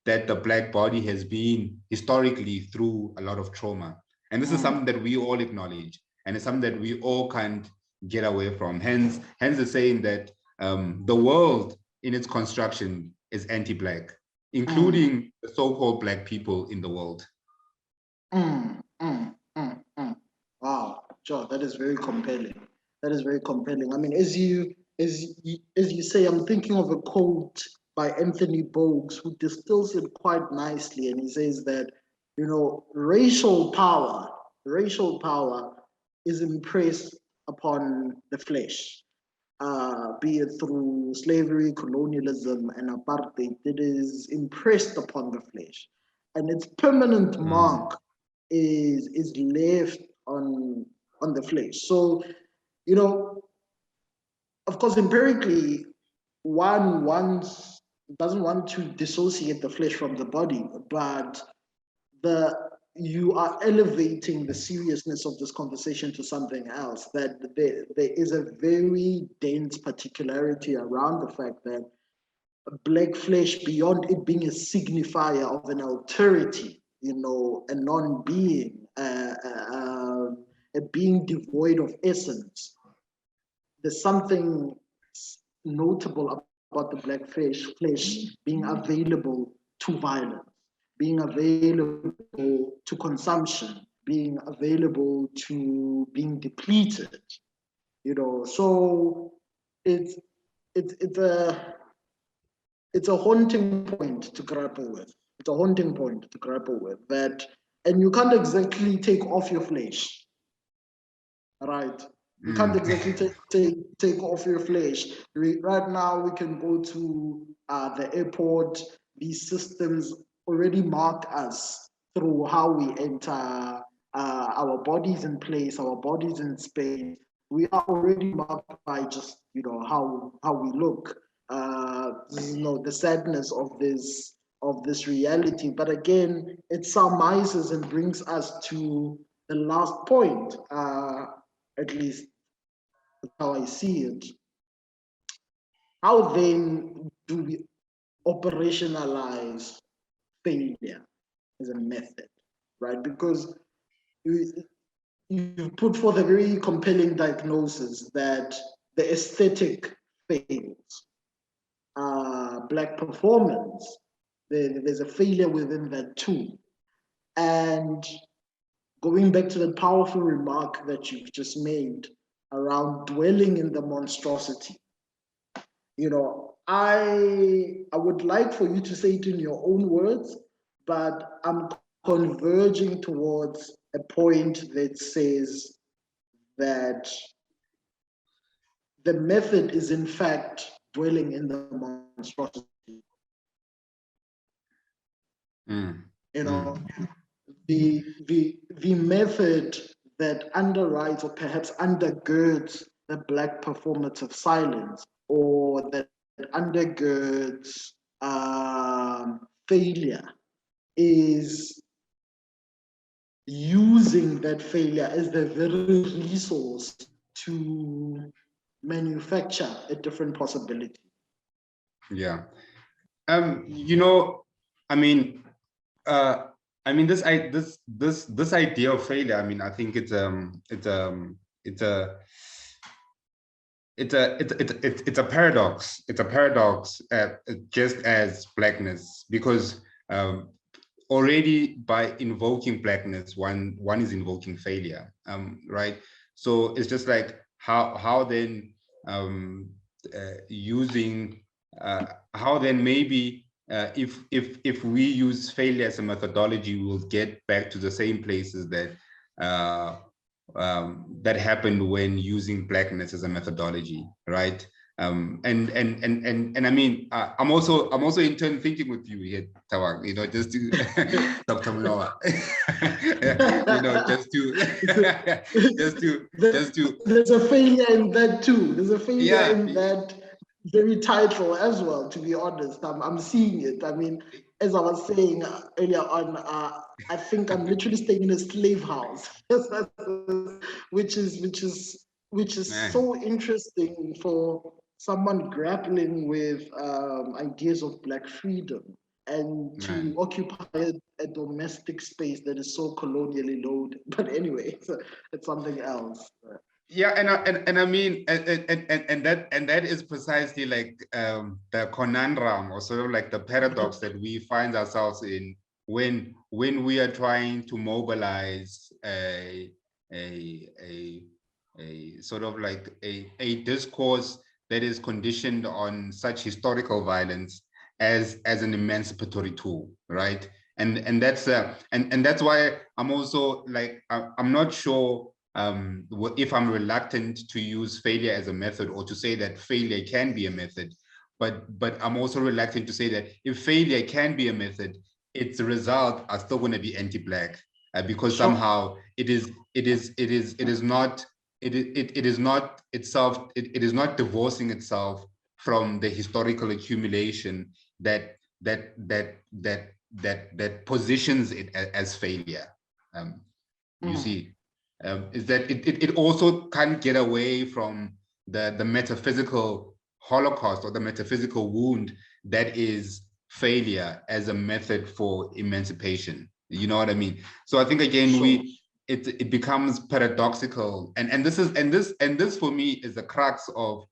B: that the Black body has been historically through a lot of trauma. And this is something that we all acknowledge. And it's something that we all can't get away from. Hence the saying that the world in its construction is anti-Black, including the so-called Black people in the world.
A: Wow, Joe, that is very compelling. That is very compelling. I mean, as you say, I'm thinking of a quote by Anthony Bogues, who distills it quite nicely, and he says that, racial power is impressed upon the flesh, be it through slavery, colonialism, and apartheid. It is impressed upon the flesh, and its permanent mark is left on the flesh. So, of course, empirically, one doesn't want to dissociate the flesh from the body, but you are elevating the seriousness of this conversation to something else, that there is a very dense particularity around the fact that Black flesh, beyond it being a signifier of an alterity, a non-being, a being devoid of essence, there's something notable about the Black flesh being available to violence, being available to consumption, being available to being depleted. So it's a haunting point to grapple with. it's a haunting point to grapple with, that, and you can't exactly take off your flesh, right? You can't exactly take off your flesh. Right now, we can go to the airport. These systems already mark us through how we enter, our bodies in place, our bodies in space. We are already marked by just, you know, how we look. You know, the sadness of this reality. But again, it surmises and brings us to the last point. At least that's how I see it. How then do we operationalize failure as a method, right? Because you put forth a very compelling diagnosis that the aesthetic fails. Black performance, there's a failure within that too. And going back to the powerful remark that you've just made around dwelling in the monstrosity, you know, I would like for you to say it in your own words, but I'm converging towards a point that says that the method is in fact dwelling in the monstrosity. You know, the method that underwrites or perhaps undergirds the Black performative silence, or that undergirds failure, is using that failure as the very resource to manufacture a different possibility.
B: Yeah. You know, I mean, this idea of failure. I mean, I think it's a paradox. It's a paradox, just as blackness, because already by invoking blackness, one is invoking failure, right? So it's just like how then using how then maybe if we use failure as a methodology, we'll get back to the same places that that happened when using blackness as a methodology, right? And I mean, I'm also in turn thinking with you here, Thabang, you know, just to Dr. Monoa, you know, just to
A: there's a failure in that too. There's a failure in
B: yeah.
A: that very title as well, to be honest. I'm seeing it. I mean, as I was saying earlier on, I think I'm literally staying in a slave house, which is
B: Man.
A: so interesting for someone grappling with ideas of Black freedom, and to occupy a domestic space that is so colonially loaded. But anyway, it's something else.
B: Yeah, and I mean, and that is precisely like the conundrum, or sort of like the paradox that we find ourselves in when we are trying to mobilize a sort of like a discourse that is conditioned on such historical violence as an emancipatory tool, right? And that's and that's why I'm also like I'm not sure if I'm reluctant to use failure as a method, or to say that failure can be a method, but I'm also reluctant to say that if failure can be a method, its results are still going to be anti-Black, because somehow it is not itself, it is not divorcing itself from the historical accumulation that positions it as failure. You see. Is that it also can't get away from the metaphysical Holocaust, or the metaphysical wound that is failure as a method for emancipation. You know what I mean? So I think again, it becomes paradoxical, and this for me is the crux of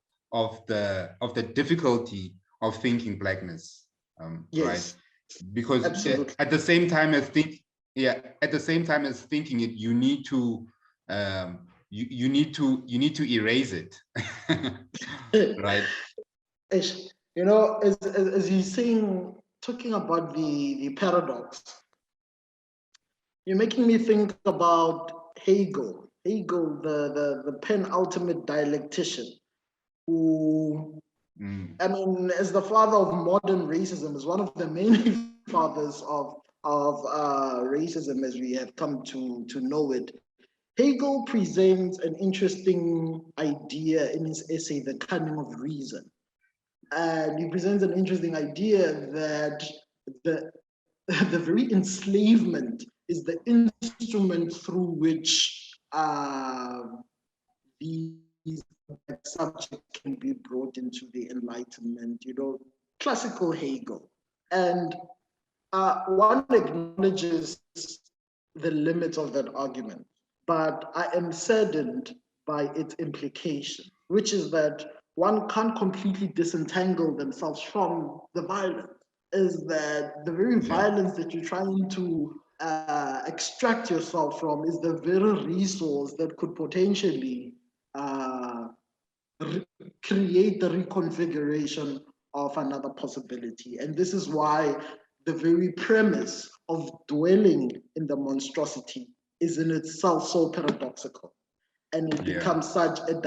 B: the difficulty of thinking blackness,
A: yes.
B: Right? Because
A: Absolutely.
B: at the same time as thinking it, you need to you need to erase it. Right?
A: You know, as you're saying talking about the paradox, you're making me think about Hegel. Hegel, the penultimate dialectician, who, I mean, as the father of modern racism, is one of the main fathers of racism as we have come to know it. Hegel presents an interesting idea in his essay, The Cunning of Reason. And he presents an interesting idea that the very enslavement is the instrument through which these subjects can be brought into the Enlightenment, classical Hegel. And one acknowledges the limits of that argument, but I am saddened by its implication, which is that one can't completely disentangle themselves from the violence. Is that the very violence that you're trying to extract yourself from is the very resource that could potentially create the reconfiguration of another possibility. And this is why the very premise of dwelling in the monstrosity is in itself so paradoxical. And it becomes such a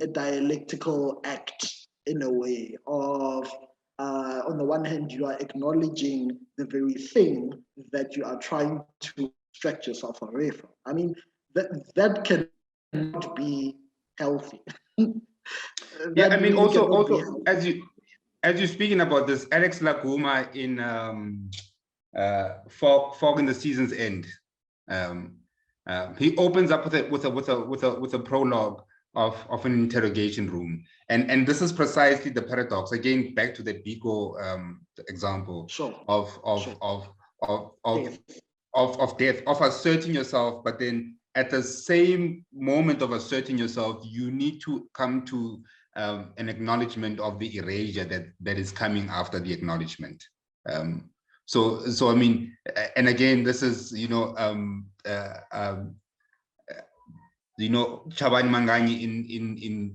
A: dialectical act in a way of, on the one hand, you are acknowledging the very thing that you are trying to extract yourself away from. I mean, that cannot be healthy.
B: Yeah, I mean, also as you're speaking about this, Alex Laguma in Fog in the Season's End, he opens up with a prologue of an interrogation room, and this is precisely the paradox. Again, back to the Biko example of death, of asserting yourself, but then at the same moment of asserting yourself, you need to come to an acknowledgement of the erasure that is coming after the acknowledgement. So I mean, and again, this is Chabani Manganyi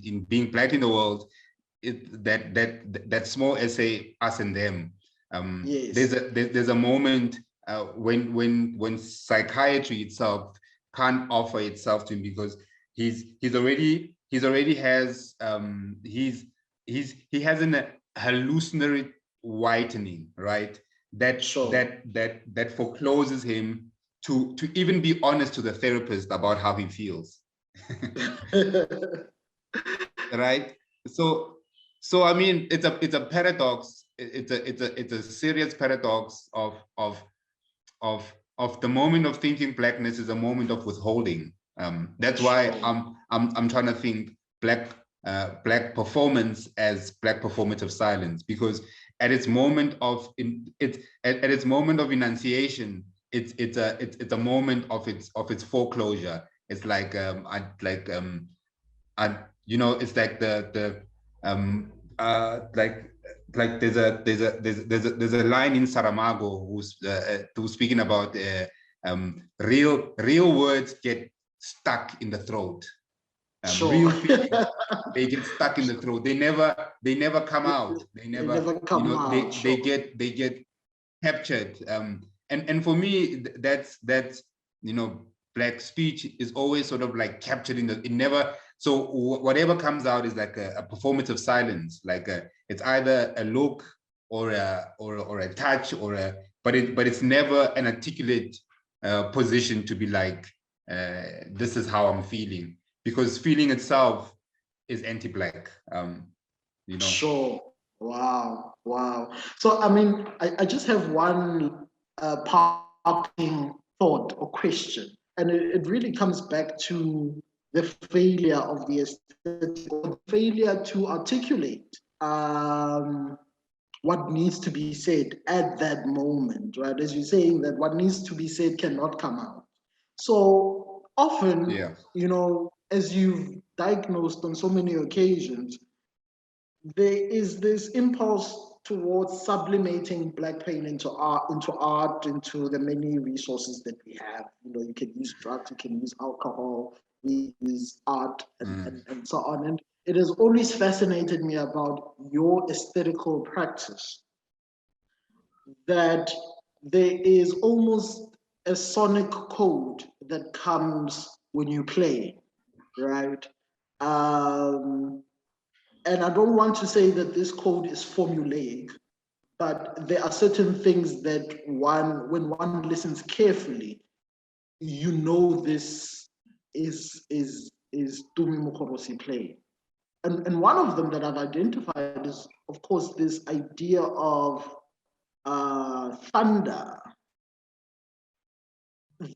B: in Being Black in the World, that small essay, Us and Them. There's a moment when psychiatry itself can't offer itself to him because he has an hallucinatory whitening, right? That forecloses him to even be honest to the therapist about how he feels. Right? So I mean, it's a paradox. It's a serious paradox of the moment of thinking blackness is a moment of withholding. That's why I'm trying to think black performance as black performative silence, because at its moment of enunciation, it's a moment of its foreclosure. It's like it's like there's a line in Saramago who's speaking about real words get stuck in the throat. Real feelings, they get stuck in the throat. They never come out. They never come out. They get captured. And for me, that's black speech is always sort of like captured it never. So whatever comes out is like a performative silence. Like it's either a look or a touch but it's never an articulate position to be like this is how I'm feeling, because feeling itself is anti-black.
A: Sure. Wow. So I mean, I just have one parting thought or question, and it really comes back to the failure of the aesthetic, or failure to articulate what needs to be said at that moment, right? As you're saying, that what needs to be said cannot come out. So often, as you've diagnosed on so many occasions, there is this impulse towards sublimating black pain into art, into the many resources that we have. You can use drugs, you can use alcohol, we use art, and so on. And it has always fascinated me about your aesthetical practice, that there is almost a sonic code that comes when you play, right? And I don't want to say that this code is formulaic, but there are certain things that when one listens carefully, you know this is Tumi Mogorosi playing. And one of them that I've identified is, of course, this idea of thunder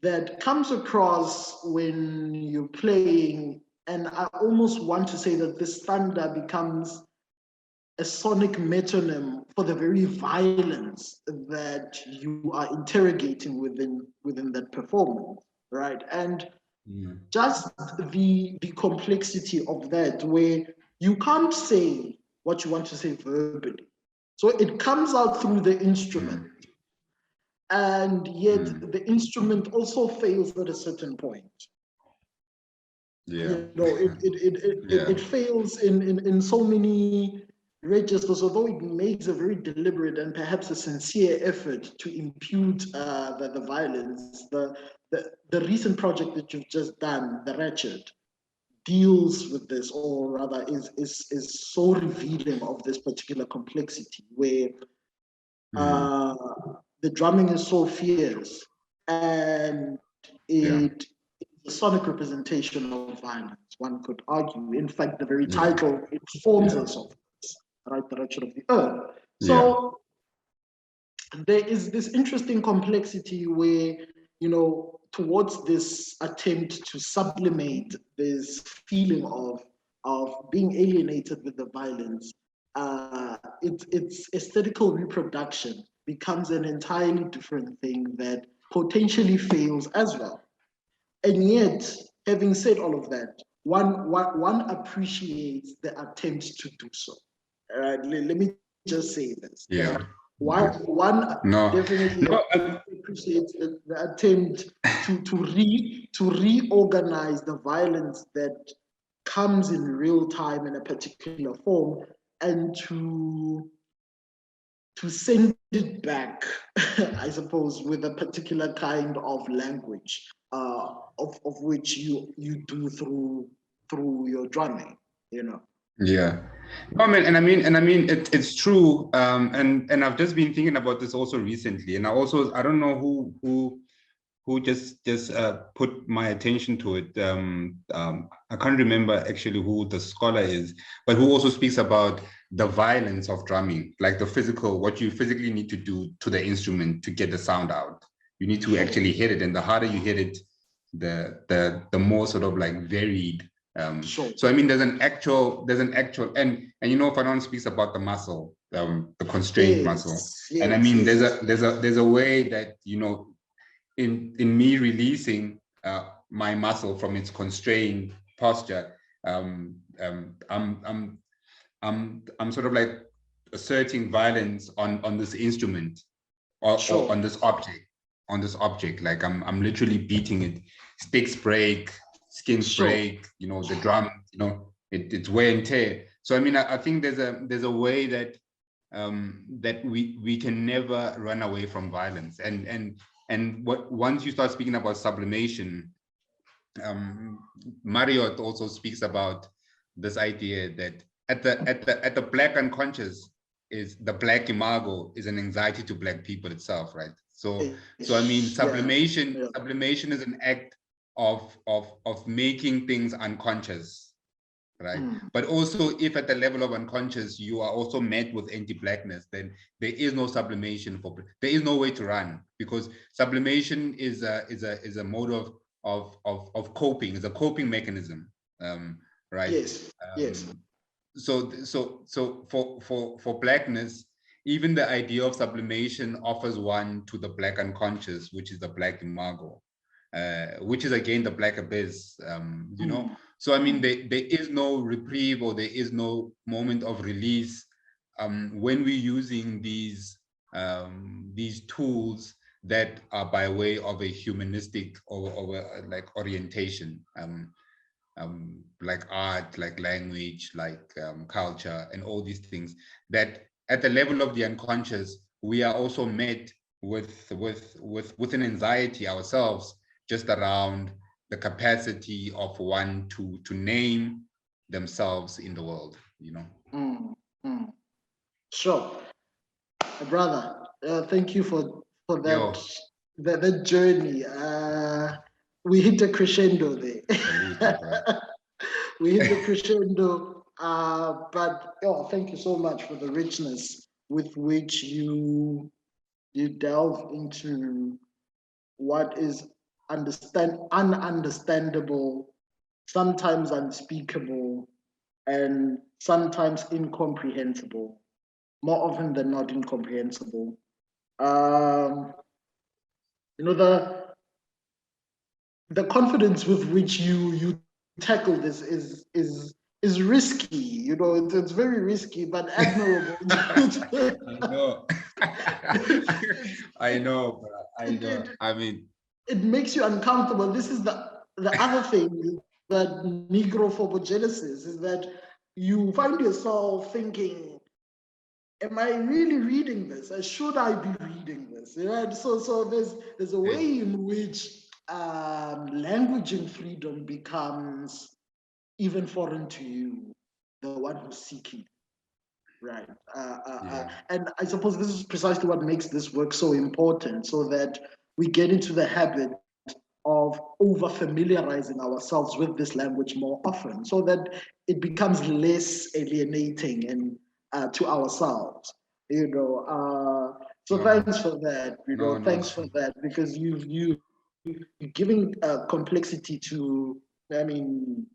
A: that comes across when you're playing. And I almost want to say that this thunder becomes a sonic metronome for the very violence that you are interrogating within that performance, right? And just the complexity of that, where you can't say what you want to say verbally, so it comes out through the instrument, and yet the instrument also fails at a certain point.
B: Yeah.
A: You know, it fails in so many registers, although it makes a very deliberate and perhaps a sincere effort to impute the violence. The recent project that you've just done, The Ratchet, deals with this, or rather is so revealing of this particular complexity, where the drumming is so fierce, and it's a sonic representation of violence, one could argue. In fact, the very title informs us of this, right? The Ratchet of the Earth. So there is this interesting complexity where, you know, towards this attempt to sublimate this feeling of being alienated with the violence, its aesthetical reproduction becomes an entirely different thing that potentially fails as well. And yet, having said all of that, one appreciates the attempt to do so. Let me just say this. One definitely appreciates the attempt to reorganize the violence that comes in real time in a particular form, and to send it back, I suppose, with a particular kind of language, of which you do through your drumming, you know.
B: Yeah, no, man, and I mean, it's true. And I've just been thinking about this also recently, and I don't know who just put my attention to it. I can't remember actually who the scholar is, but who also speaks about the violence of drumming, like the physical, what you physically need to do to the instrument to get the sound out. You need to actually hit it, and the harder you hit it, the more sort of like varied. So I mean, there's an actual, and you know, Fanon speaks about the muscle, the constrained muscle, and I mean, there's a way that, you know, in me releasing my muscle from its constrained posture, I'm sort of like asserting violence on this instrument, or on this object. Like I'm literally beating it. Sticks break, skins break, you know, the drum, you know, it's wear and tear. So I mean, I think there's a way that that we can never run away from violence, and once you start speaking about sublimation, Marriott also speaks about this idea that at the Black unconscious, is the Black imago is an anxiety to Black people itself, right? So I mean, sublimation is an act of making things unconscious, right? But also, if at the level of unconscious you are also met with anti-Blackness, then there is no sublimation there is no way to run, because sublimation is a mode of coping, is a coping mechanism, right? So for Blackness, even the idea of sublimation offers one to the Black unconscious, which is the Black imago, which is again the Black abyss, you know. So I mean, there is no reprieve, or there is no moment of release when we're using these tools that are by way of a humanistic or like orientation, like art, like language, like culture, and all these things that at the level of the unconscious we are also met with an anxiety ourselves, just around the capacity of one to name themselves in the world, you know.
A: Sure, brother. Thank you for that.
B: Yo.
A: That journey. We hit a crescendo there. We hit the crescendo. But thank you so much for the richness with which you delve into what is ununderstandable, sometimes unspeakable, and sometimes incomprehensible. More often than not, incomprehensible. You know, the confidence with which you tackle this is risky. You know, it's very risky, but admirable.
B: I know. I know, bro. I know. I mean,
A: it makes you uncomfortable. This is the other thing that Negrophobogenesis is, that you find yourself thinking, am I really reading this? Should I be reading this? Right? So there's a way in which languaging freedom becomes even foreign to you, the one who's seeking. Right. And I suppose this is precisely what makes this work so important, so that we get into the habit of over familiarizing ourselves with this language more often, so that it becomes less alienating and to ourselves. You know. So thanks for that. You know, thanks for that, because you're giving complexity to, I mean,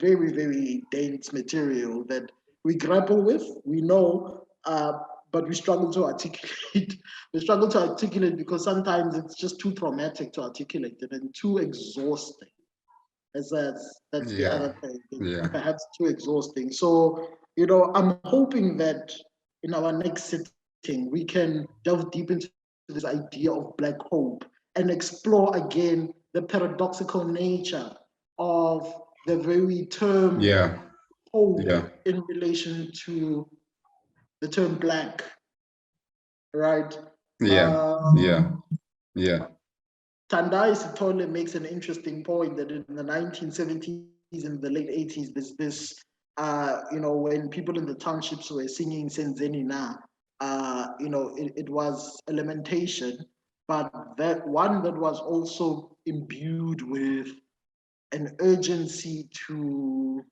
A: very, very dense material that we grapple with, we know, but we struggle to articulate. We struggle to articulate because sometimes it's just too traumatic to articulate it and too exhausting. That's the other thing. Perhaps too exhausting. So, you know, I'm hoping that in our next sitting, we can delve deep into this idea of Black hope and explore again the paradoxical nature of the very term hope in relation to the term Black, right?
B: Yeah.
A: Tandai Sitole makes an interesting point that in the 1970s and the late 80s, there's this, you know, when people in the townships were singing Senzeni Na, you know, it was a lamentation, but that one that was also imbued with an urgency to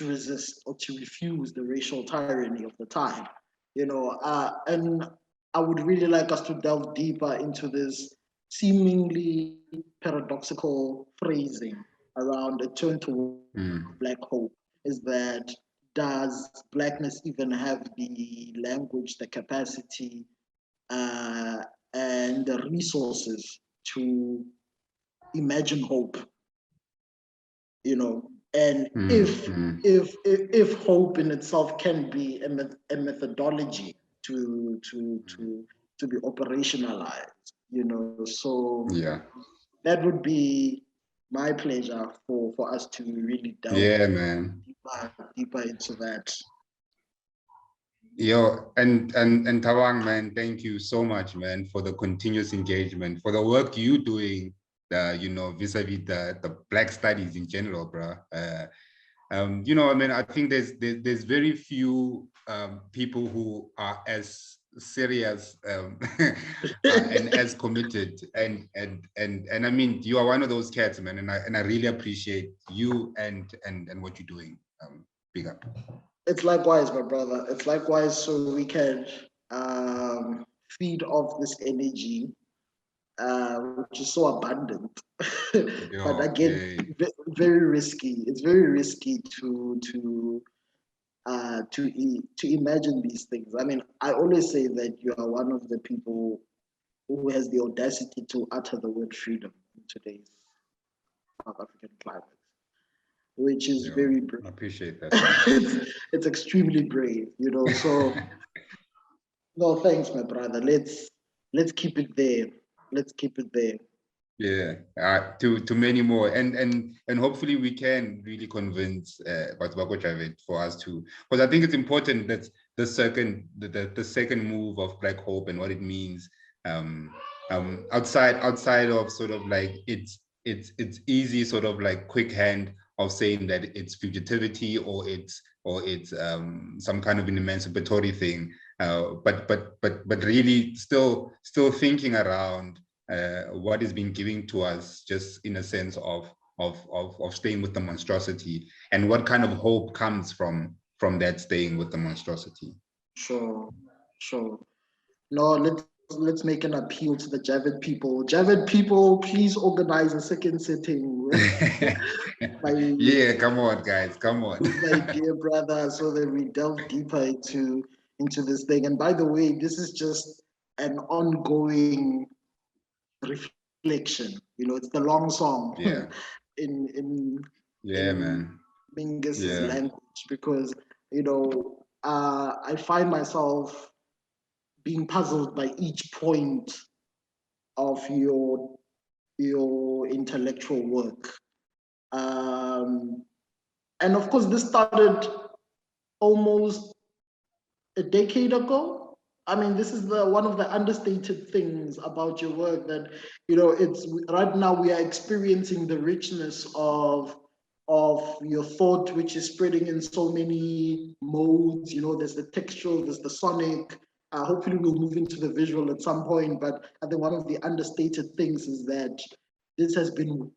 A: resist or to refuse the racial tyranny of the time, you know, and I would really like us to delve deeper into this seemingly paradoxical phrasing around a turn to Black hope. Is that, does Blackness even have the language, the capacity, and the resources to imagine hope? You know, and if hope in itself can be a methodology to be operationalized, you know, so that would be my pleasure for us to really delve deeper into that.
B: Yo, and Thabang, man, thank you so much, man, for the continuous engagement, for the work you doing, you know, vis-a-vis the Black studies in general, bro. You know, I mean, I think there's very few people who are as serious and as committed, and I mean, you are one of those cats, man, and I really appreciate you and what you're doing. Big up.
A: It's likewise, my brother. It's likewise, so we can feed off this energy, which is so abundant. But again, very risky. It's very risky to imagine these things. I mean, I always say that you are one of the people who has the audacity to utter the word freedom in today's South African climate, which is very brave.
B: I appreciate that.
A: It's extremely brave, you know. So no, thanks, my brother. Let's keep it there. Let's keep it there.
B: Yeah, to many more, and hopefully we can really convince Javett for us to, because I think it's important that the second move of Black Hope and what it means. Outside of sort of like it's easy sort of like quick hand of saying that it's fugitivity or it's some kind of an emancipatory thing, but really still thinking around what is being given to us, just in a sense of staying with the monstrosity, and what kind of hope comes from that staying with the monstrosity.
A: Sure. No, let's make an appeal to the Javett people. Javett people, please organize a second sitting.
B: Yeah, come on, guys, come on.
A: With my dear brother, so that we delve deeper into this thing. And by the way, this is just an ongoing reflection. It's the long song.
B: Yeah.
A: in
B: man.
A: Mingus's language, because I find myself being puzzled by each point of your intellectual work. And of course, this started almost a decade ago. I mean, this is one of the understated things about your work, that it's right now we are experiencing the richness of your thought, which is spreading in so many modes. There's the textual, there's the sonic. Hopefully we'll move into the visual at some point, but I think one of the understated things is that this has been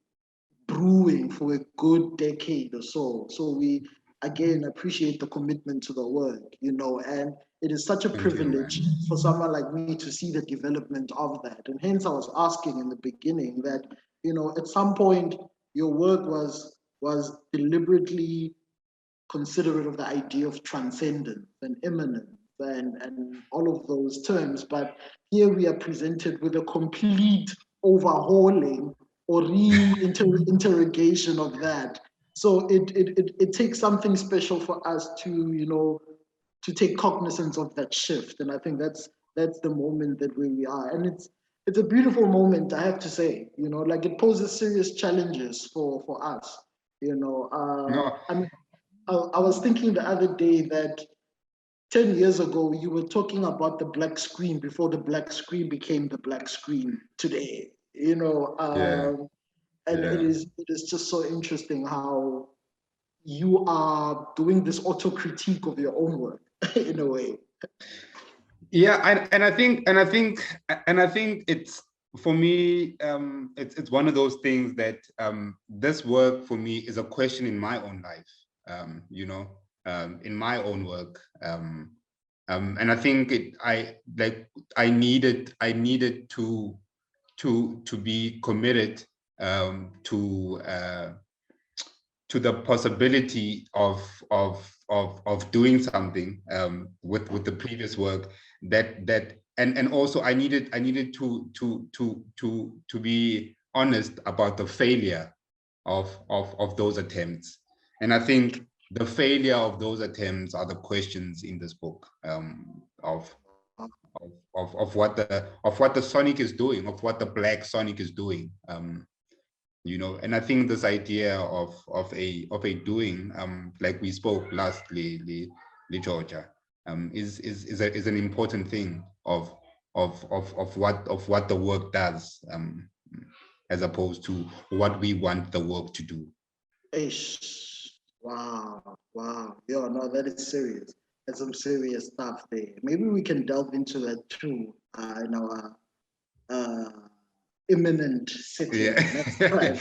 A: brewing for a good decade or so. So we, again, appreciate the commitment to the work, and it is such a privilege for someone like me to see the development of that. And hence I was asking in the beginning that, at some point your work was deliberately considerate of the idea of transcendence and immanence and all of those terms. But here we are presented with a complete overhauling or re-interrogation of that. So it takes something special for us to take cognizance of that shift. And I think that's the moment that we are. And it's a beautiful moment, I have to say. Like, it poses serious challenges for us.
B: No.
A: I mean, I was thinking the other day that 10 years ago, you were talking about the black screen before the black screen became the black screen today. And it is just so interesting how you are doing this auto-critique of your own work in a way.
B: Yeah, and I think it's, for me, it's one of those things that this work for me is a question in my own life, in my own work, and I think I needed to be committed to the possibility of doing something with the previous work and also I needed to be honest about the failure of those attempts. And I think the failure of those attempts are the questions in this book, of what the sonic is doing, of what the black sonic is doing. And I think this idea of a doing, like we spoke lastly, Georgia, is an important thing of what the work does, as opposed to what we want the work to do.
A: Wow. Yeah, no, that is serious. That's some serious stuff there. Maybe we can delve into that too in our imminent sitting next time.